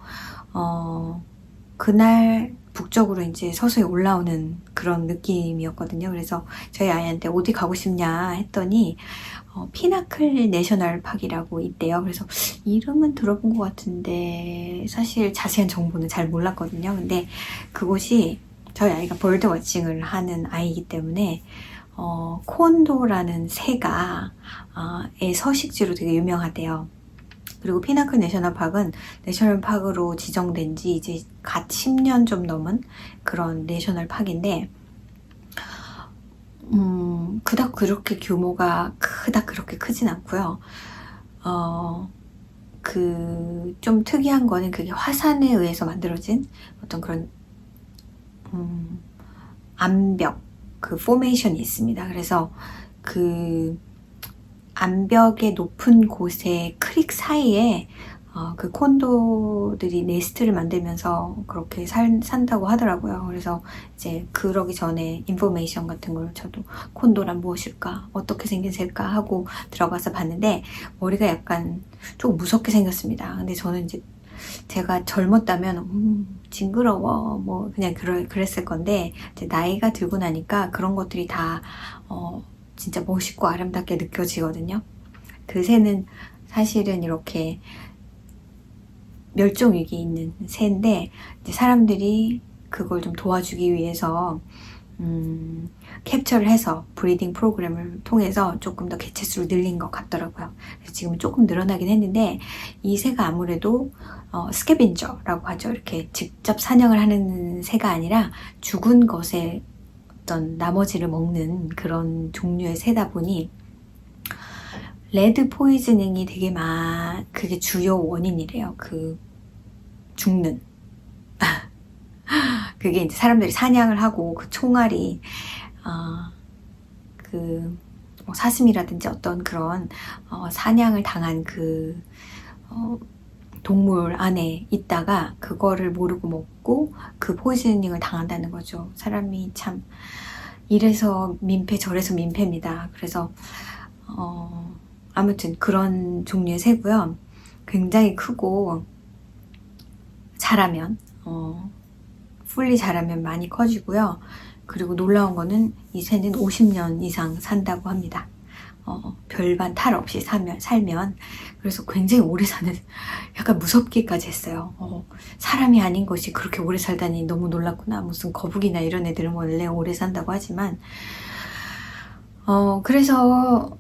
그날 북쪽으로 이제 서서히 올라오는 그런 느낌이었거든요. 그래서 저희 아이한테 어디 가고 싶냐 했더니 피나클 내셔널 파크라고 있대요. 그래서 이름은 들어본 것 같은데 사실 자세한 정보는 잘 몰랐거든요. 근데 그곳이 저희 아이가 벌드 워칭을 하는 아이이기 때문에 콘도라는 새가 의 서식지로 되게 유명하대요. 그리고 피나클 내셔널 파크는 내셔널 파크로 지정된 지 이제 갓 10년 좀 넘은 그런 내셔널 파크인데, 그닥 그렇게 규모가 그렇게 크진 않고요. 좀 특이한 거는 그게 화산에 의해서 만들어진 어떤 그런 암벽, 그 포메이션이 있습니다. 그래서 그 암벽의 높은 곳에 크릭 사이에 그 콘도들이 네스트를 만들면서 그렇게 산다고 하더라고요. 그래서 이제 그러기 전에 인포메이션 같은 걸 저도 콘도란 무엇일까, 어떻게 생긴 새일까 하고 들어가서 봤는데 머리가 약간 조금 무섭게 생겼습니다. 근데 저는 이제 제가 젊었다면 징그러워 뭐 그냥 그랬을 건데, 이제 나이가 들고 나니까 그런 것들이 다 진짜 멋있고 아름답게 느껴지거든요. 그 새는 사실은 이렇게 멸종 위기에 있는 새인데, 이제 사람들이 그걸 좀 도와주기 위해서 캡처를 해서 브리딩 프로그램을 통해서 조금 더 개체수를 늘린 것 같더라고요. 그래서 지금은 조금 늘어나긴 했는데, 이 새가 아무래도 스캐빈저라고 하죠. 이렇게 직접 사냥을 하는 새가 아니라 죽은 것의 어떤 나머지를 먹는 그런 종류의 새다 보니 레드 포이즈닝이 되게 그게 주요 원인이래요. 그 죽는 그게 이제 사람들이 사냥을 하고 그 총알이 뭐 사슴이라든지 어떤 그런 사냥을 당한 그 동물 안에 있다가 그거를 모르고 먹고 그 포이즈닝을 당한다는 거죠. 사람이 참 이래서 민폐 저래서 민폐입니다. 그래서 아무튼 그런 종류의 새고요. 굉장히 크고 잘하면 풀리 잘하면 많이 커지고요. 그리고 놀라운 거는 이 새는 50년 이상 산다고 합니다. 별반 탈 없이 살면. 그래서 굉장히 오래 사는, 약간 무섭기까지 했어요. 사람이 아닌 것이 그렇게 오래 살다니 너무 놀랐구나. 무슨 거북이나 이런 애들은 원래 오래 산다고 하지만, 그래서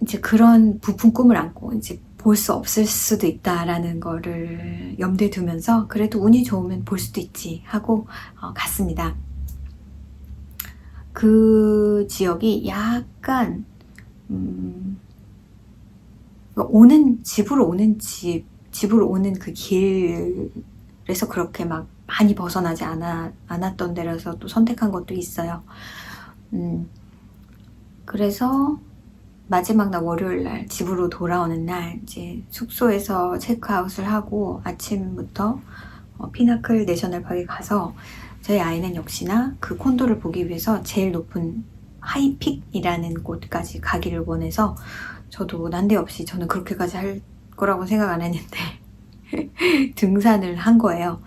이제 그런 부푼 꿈을 안고 이제 볼 수 없을 수도 있다라는 거를 염두에 두면서 그래도 운이 좋으면 볼 수도 있지 하고 갔습니다. 그 지역이 약간 집으로 오는 그 길에서 그렇게 막 많이 벗어나지 않았던 데라서 또 선택한 것도 있어요. 그래서 마지막 날 월요일 날 집으로 돌아오는 날 이제 숙소에서 체크아웃을 하고 아침부터 피나클 내셔널 파크에 가서 저희 아이는 역시나 그 콘도를 보기 위해서 제일 높은 하이픽이라는 곳까지 가기를 원해서 저도 난데없이 저는 그렇게까지 할 거라고 생각 안 했는데 등산을 한 거예요.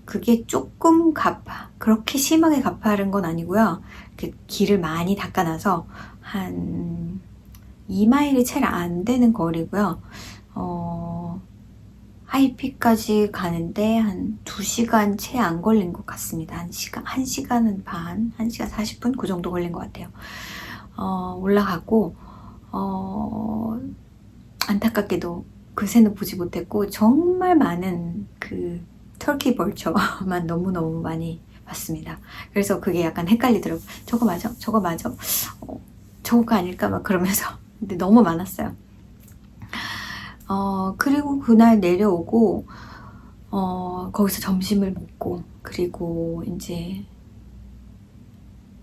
그게 조금 그렇게 심하게 가파른 건 아니고요. 길을 많이 닦아놔서 한 2마일이 채 안 되는 거리고요. 하이픽까지 가는데 한 2시간 채 안 걸린 것 같습니다. 1시간은 반, 1시간 40분? 그 정도 걸린 것 같아요. 올라가고, 안타깝게도 그 새는 보지 못했고, 정말 많은 그 터키 벌처만 너무너무 많이 봤습니다. 그래서 그게 약간 헷갈리더라고요. 저거 맞아? 저거 맞아? 저거가 아닐까? 막 그러면서. 근데 너무 많았어요. 그리고 그날 내려오고, 거기서 점심을 먹고, 그리고 이제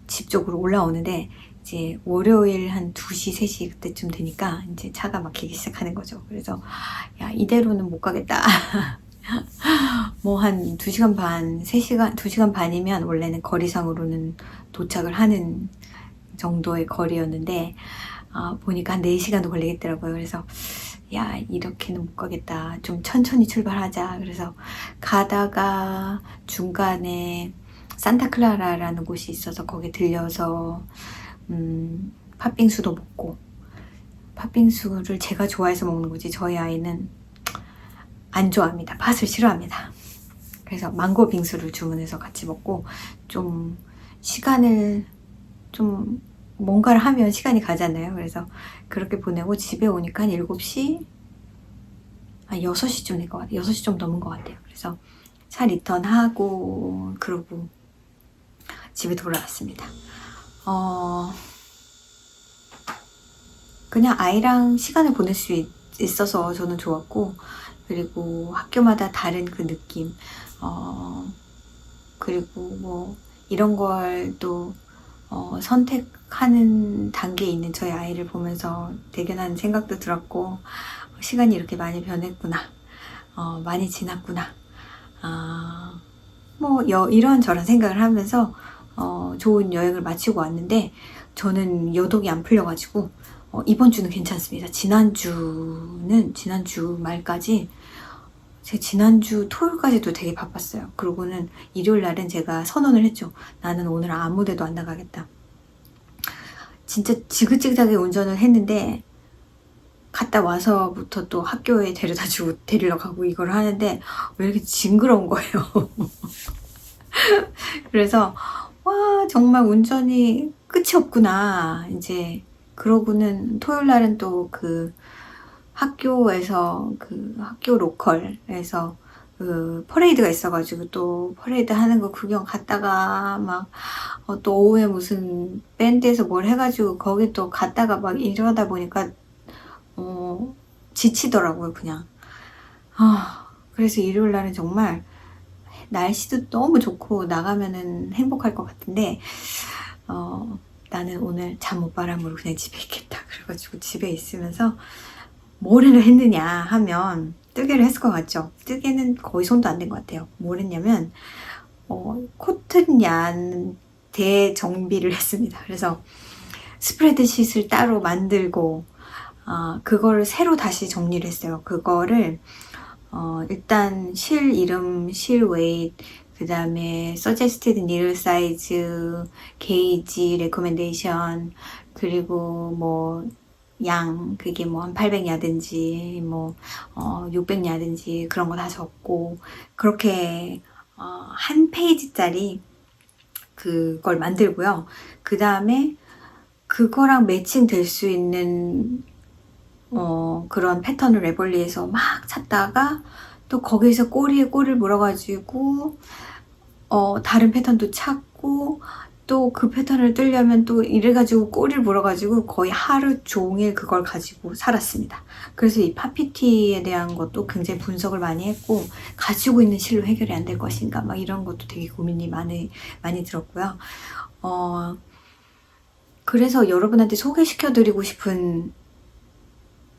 집 쪽으로 올라오는데, 이제 월요일 한 2시, 3시 그때쯤 되니까 이제 차가 막히기 시작하는 거죠. 그래서, 야, 이대로는 못 가겠다. 뭐 한 2시간 반, 2시간 반이면 원래는 거리상으로는 도착을 하는 정도의 거리였는데, 보니까 한 4시간도 걸리겠더라고요. 그래서, 야, 이렇게는 못 가겠다. 좀 천천히 출발하자. 그래서 가다가 중간에 산타클라라라는 곳이 있어서 거기 들려서 팥빙수도 먹고, 팥빙수를 제가 좋아해서 먹는 거지 저희 아이는 안 좋아합니다. 팥을 싫어합니다. 그래서 망고 빙수를 주문해서 같이 먹고, 좀 시간을 좀 뭔가를 하면 시간이 가잖아요. 그래서 그렇게 보내고 집에 오니까 한 7시, 6시쯤 된 것 같아요. 6시 좀 넘은 것 같아요. 그래서 차 리턴하고 그러고 집에 돌아왔습니다. 그냥 아이랑 시간을 보낼 수 있어서 저는 좋았고, 그리고 학교마다 다른 그 느낌, 그리고 뭐 이런 걸 또 선택하는 단계에 있는 저희 아이를 보면서 대견한 생각도 들었고, 시간이 이렇게 많이 변했구나, 많이 지났구나, 뭐 이런저런 생각을 하면서 좋은 여행을 마치고 왔는데, 저는 여독이 안 풀려가지고 이번 주는 괜찮습니다. 지난주 말까지, 제가 지난주 토요일까지도 되게 바빴어요. 그러고는 일요일 날은 제가 선언을 했죠. 나는 오늘 아무 데도 안 나가겠다. 진짜 지긋지긋하게 운전을 했는데, 갔다 와서부터 또 학교에 데려다주고 데리러 가고 이걸 하는데 왜 이렇게 징그러운 거예요. 그래서 와, 정말 운전이 끝이 없구나. 이제 그러고는 토요일 날은 또 그 학교에서 그 학교 로컬에서 그 퍼레이드가 있어가지고 또 퍼레이드 하는 거 구경 갔다가 막 또 오후에 무슨 밴드에서 뭘 해가지고 거기 또 갔다가 막 이러다 보니까 지치더라고요, 그냥. 그래서 일요일 날은 정말 날씨도 너무 좋고 나가면은 행복할 것 같은데, 나는 오늘 잠옷바람으로 그냥 집에 있겠다. 그래가지고 집에 있으면서 뭘 했느냐 하면 뜨개를 했을 것 같죠. 뜨개는 거의 손도 안 댄 것 같아요. 뭘 했냐면 코튼 얀 대정비를 했습니다. 그래서 스프레드शी트를 따로 만들고 그거를 새로 다시 정리를 했어요. 그거를 일단 실 이름, 실 웨이트, 그 다음에 suggested needle size, gauge, recommendation, 그리고 뭐 양, 그게 뭐 한 800야든지 뭐 600야든지 그런 거 다 적고, 그렇게 한 페이지짜리 그걸 만들고요. 그 다음에 그거랑 매칭 될 수 있는 그런 패턴을 레벌리에서 막 찾다가 또 거기서 꼬리에 꼬리를 물어가지고 다른 패턴도 찾고, 또 그 패턴을 뜨려면 또 이래가지고 꼬리를 물어가지고 거의 하루 종일 그걸 가지고 살았습니다. 그래서 이 파피티에 대한 것도 굉장히 분석을 많이 했고, 가지고 있는 실로 해결이 안 될 것인가 막 이런 것도 되게 고민이 많이 들었고요. 그래서 여러분한테 소개시켜 드리고 싶은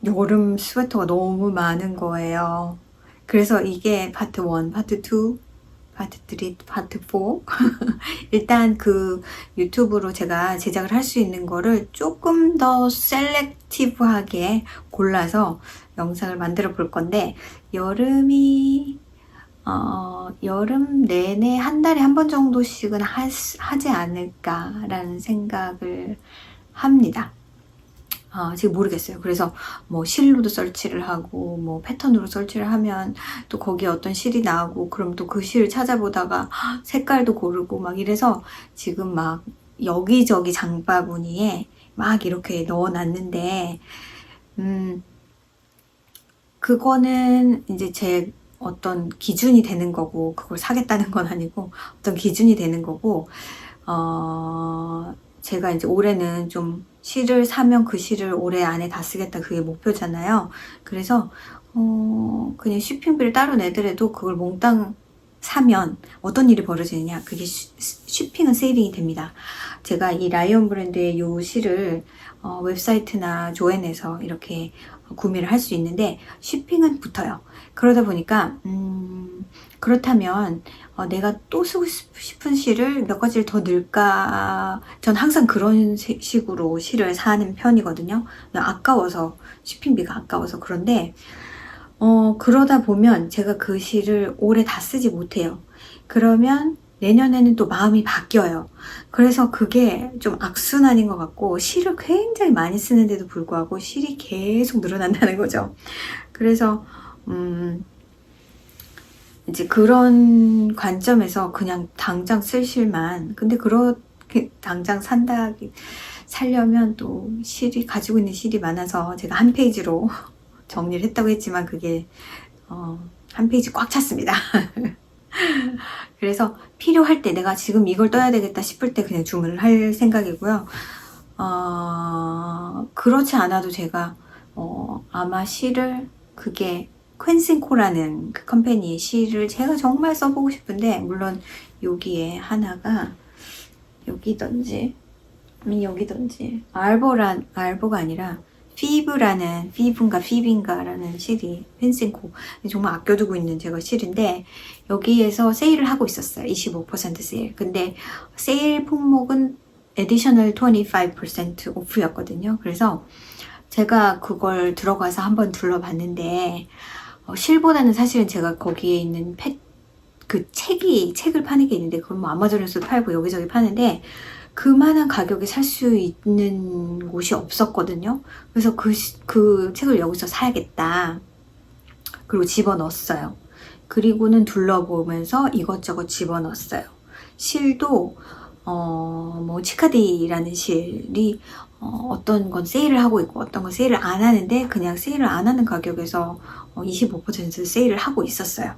여름 스웨터가 너무 많은 거예요. 그래서 이게 파트 1, 파트 2, 파트 3, 파트 4. 일단 그 유튜브로 제가 제작을 할 수 있는 거를 조금 더 셀렉티브하게 골라서 영상을 만들어 볼 건데, 여름이 여름 내내 한 달에 한 번 정도씩은 하지 않을까라는 생각을 합니다. 지금 모르겠어요. 그래서 뭐 실로도 설치를 하고 뭐 패턴으로 설치를 하면 또 거기에 어떤 실이 나오고, 그럼 또 그 실을 찾아보다가 색깔도 고르고 막 이래서 지금 막 여기저기 장바구니에 막 이렇게 넣어놨는데, 그거는 이제 제 어떤 기준이 되는 거고, 그걸 사겠다는 건 아니고 어떤 기준이 되는 거고, 제가 이제 올해는 좀 실을 사면 그 실을 올해 안에 다 쓰겠다, 그게 목표잖아요. 그래서 그냥 쇼핑비를 따로 내더라도 그걸 몽땅 사면 어떤 일이 벌어지느냐, 그게 쇼핑은 세이빙이 됩니다. 제가 이 라이온 브랜드의 요 실을 웹사이트나 조앤에서 이렇게 구매를 할 수 있는데 쇼핑은 붙어요. 그러다 보니까 그렇다면 내가 또 쓰고 싶은 실을 몇 가지를 더 넣을까, 전 항상 그런 식으로 실을 사는 편이거든요. 아까워서, 쇼핑비가 아까워서. 그런데 그러다 보면 제가 그 실을 올해 다 쓰지 못해요. 그러면 내년에는 또 마음이 바뀌어요. 그래서 그게 좀 악순환인 것 같고, 실을 굉장히 많이 쓰는데도 불구하고 실이 계속 늘어난다는 거죠. 그래서 이제 그런 관점에서 그냥 당장 쓸 실만, 근데 그렇게 당장 살려면 또 실이, 가지고 있는 실이 많아서 제가 한 페이지로 정리를 했다고 했지만 그게 한 페이지 꽉 찼습니다. 그래서 필요할 때, 내가 지금 이걸 떠야 되겠다 싶을 때 그냥 주문을 할 생각이고요. 그렇지 않아도 제가 아마 실을, 그게 퀸싱코라는 그 컴퍼니의 실을 제가 정말 써보고 싶은데, 물론 여기에 하나가 여기던지 알보가 아니라 피브인가라는 실이 퀸싱코 정말 아껴두고 있는 제가 실인데, 여기에서 세일을 하고 있었어요. 25% 세일. 근데 세일 품목은 additional 25% 오프였거든요. 그래서 제가 그걸 들어가서 한번 둘러봤는데, 실보다는 사실은 제가 거기에 있는 책을 파는 게 있는데, 그건 뭐 아마존에서도 팔고 여기저기 파는데 그만한 가격에 살 수 있는 곳이 없었거든요. 그래서 그 책을 여기서 사야겠다. 그리고 집어넣었어요. 그리고는 둘러보면서 이것저것 집어넣었어요. 실도 뭐 치카디라는 실이 어떤 건 세일을 하고 있고 어떤 건 세일을 안 하는데, 그냥 세일을 안 하는 가격에서 25% 세일을 하고 있었어요.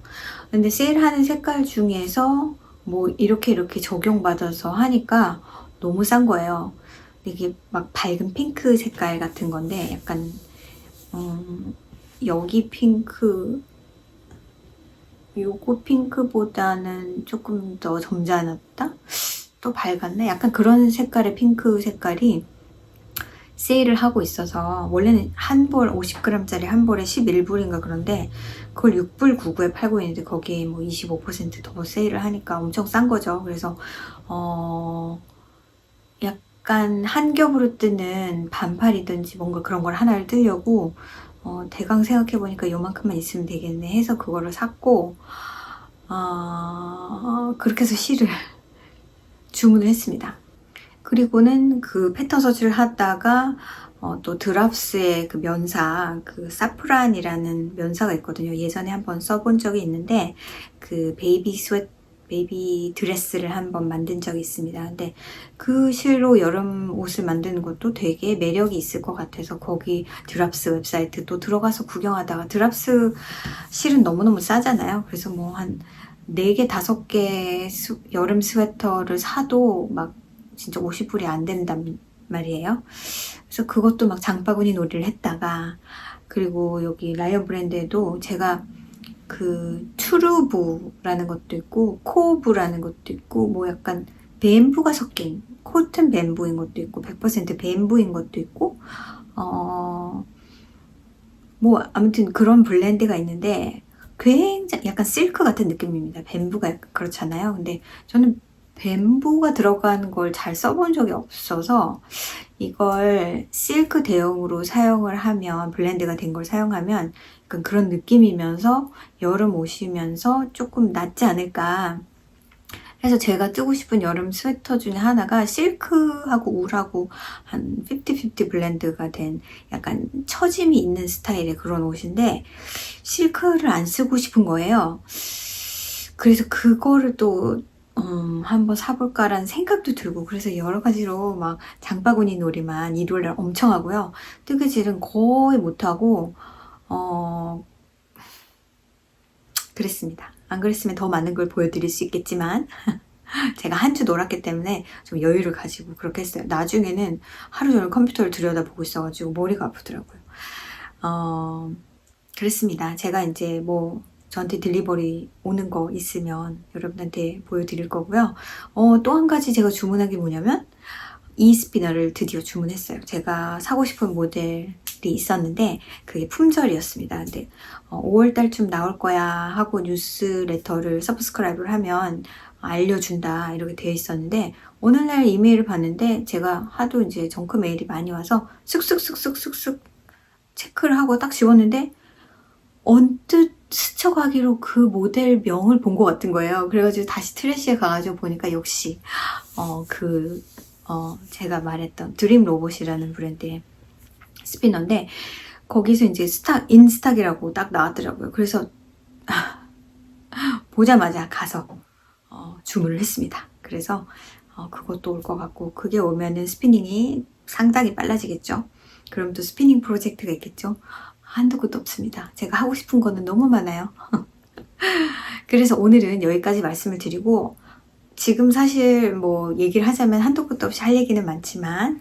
근데 세일하는 색깔 중에서 뭐 이렇게 적용받아서 하니까 너무 싼 거예요. 이게 막 밝은 핑크 색깔 같은 건데, 약간 여기 핑크, 요거 핑크보다는 조금 더 점잖았다? 또 밝았네? 약간 그런 색깔의 핑크 색깔이 세일을 하고 있어서, 원래는 한 벌 50g짜리 한 벌에 11불인가 그런데 그걸 6불 99에 팔고 있는데 거기에 뭐 25% 더 세일을 하니까 엄청 싼 거죠. 그래서 약간 한 겹으로 뜨는 반팔이든지 뭔가 그런 걸 하나를 뜨려고 대강 생각해보니까 요만큼만 있으면 되겠네 해서 그거를 샀고, 그렇게 해서 실을 주문을 했습니다. 그리고는 그 패턴 서치를 하다가 또 드랍스의 그 면사, 그 사프란이라는 면사가 있거든요. 예전에 한번 써본 적이 있는데 그 베이비 드레스를 한번 만든 적이 있습니다. 근데 그 실로 여름 옷을 만드는 것도 되게 매력이 있을 것 같아서 거기 드랍스 웹사이트 또 들어가서 구경하다가 드랍스 실은 너무너무 싸잖아요. 그래서 뭐 한 4개, 5개 여름 스웨터를 사도 막 진짜 50불이 안 된단 말이에요. 그래서 그것도 막 장바구니 놀이를 했다가, 그리고 여기 라이언 브랜드에도 제가 그 투르부라는 것도 있고 코브라는 것도 있고 뭐 약간 뱀부가 섞인 코튼 뱀부인 것도 있고 100% 뱀부인 것도 있고 뭐 아무튼 그런 블렌드가 있는데 굉장히 약간 실크 같은 느낌입니다. 뱀부가 그렇잖아요. 근데 저는 뱀부가 들어간 걸 잘 써본 적이 없어서 이걸 실크 대용으로 사용을 하면, 블렌드가 된 걸 사용하면 약간 그런 느낌이면서 여름 옷이면서 조금 낫지 않을까 해서 제가 뜨고 싶은 여름 스웨터 중에 하나가 실크하고 울하고 한 50-50 블렌드가 된 약간 처짐이 있는 스타일의 그런 옷인데 실크를 안 쓰고 싶은 거예요. 그래서 그거를 또 한번 사볼까라는 생각도 들고, 그래서 여러 가지로 막 장바구니 놀이만 일요일날 엄청 하고요. 뜨개질은 거의 못하고 그랬습니다. 안 그랬으면 더 많은 걸 보여드릴 수 있겠지만 제가 한 주 놀았기 때문에 좀 여유를 가지고 그렇게 했어요. 나중에는 하루 종일 컴퓨터를 들여다보고 있어가지고 머리가 아프더라고요. 그랬습니다. 제가 이제 뭐 저한테 딜리버리 오는 거 있으면 여러분한테 보여드릴 거고요. 또 한 가지 제가 주문한 게 뭐냐면 이 스피너를 드디어 주문했어요. 제가 사고 싶은 모델이 있었는데 그게 품절이었습니다. 근데 5월 달쯤 나올 거야 하고 뉴스레터를 서브스크라이브를 하면 알려준다 이렇게 되어 있었는데 오늘날 이메일을 봤는데 제가 하도 이제 정크 메일이 많이 와서 쓱쓱쓱쓱쓱쓱 체크를 하고 딱 지웠는데 언뜻 스쳐가기로 그 모델명을 본 것 같은 거예요. 그래가지고 다시 트래시에 가가지고 보니까 역시 제가 말했던 드림 로봇이라는 브랜드의 스피너인데 거기서 이제 인스탁이라고 딱 나왔더라고요. 그래서 보자마자 가서 주문을 했습니다. 그래서 그것도 올 것 같고, 그게 오면은 스피닝이 상당히 빨라지겠죠. 그럼 또 스피닝 프로젝트가 있겠죠. 한도 끝도 없습니다. 제가 하고 싶은 거는 너무 많아요. 그래서 오늘은 여기까지 말씀을 드리고, 지금 사실 뭐 얘기를 하자면 한도 끝도 없이 할 얘기는 많지만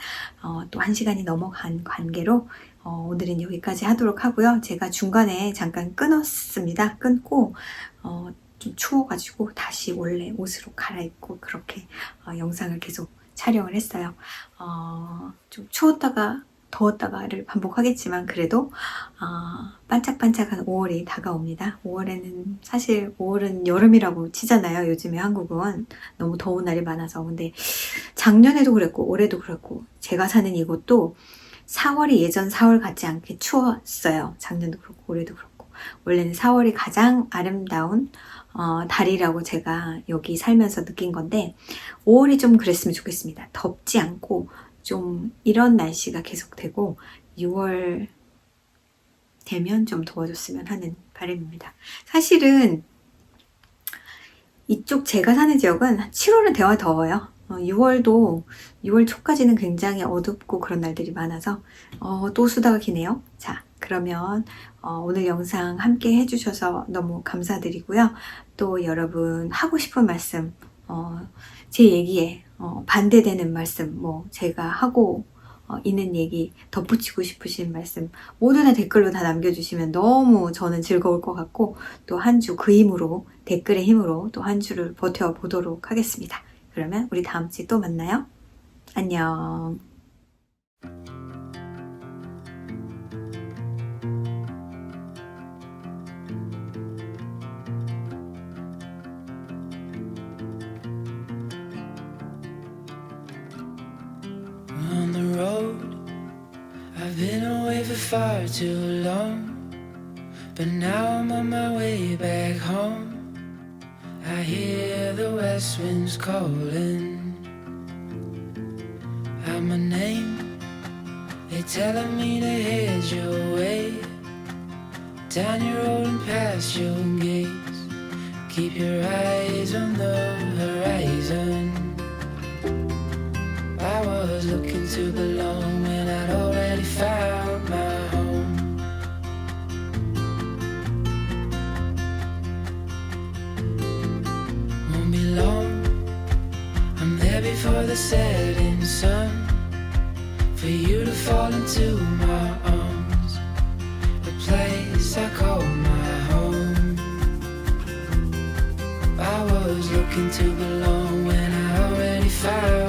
또 1시간이 넘어간 관계로 오늘은 여기까지 하도록 하고요. 제가 중간에 잠깐 끊었습니다. 끊고 좀 추워가지고 다시 원래 옷으로 갈아입고 그렇게 영상을 계속 촬영을 했어요. 좀 추웠다가 더웠다가를 반복하겠지만 그래도 반짝반짝한 5월이 다가옵니다. 5월에는 사실 5월은 여름이라고 치잖아요. 요즘에 한국은 너무 더운 날이 많아서. 근데 작년에도 그랬고 올해도 그랬고 제가 사는 이곳도 4월이 예전 4월 같지 않게 추웠어요. 작년도 그렇고 올해도 그렇고. 원래는 4월이 가장 아름다운 달이라고 제가 여기 살면서 느낀 건데 5월이 좀 그랬으면 좋겠습니다. 덥지 않고 좀 이런 날씨가 계속되고 6월 되면 좀 더워졌으면 하는 바람입니다. 사실은 이쪽 제가 사는 지역은 7월은 대화 더워요. 6월 초까지는 굉장히 어둡고 그런 날들이 많아서 또 수다가 기네요. 자, 그러면 오늘 영상 함께 해주셔서 너무 감사드리고요. 또 여러분 하고 싶은 말씀, 제 얘기에 반대되는 말씀, 뭐 제가 하고 있는 얘기 덧붙이고 싶으신 말씀 모두 다 댓글로 다 남겨주시면 너무 저는 즐거울 것 같고 또 한 주 그 힘으로, 댓글의 힘으로 또 한 주를 버텨보도록 하겠습니다. 그러면 우리 다음 주에 또 만나요. 안녕. On the road, I've been away for far too long, but now I'm on my way back home. I hear the west winds calling out my name. They're telling me to head your way, down your road and past your gates. Keep your eyes on the horizon. I was looking to belong when I'd already found my home. Won't be long, I'm there before the setting sun, for you to fall into my arms, a place I call my home. I was looking to belong when I already found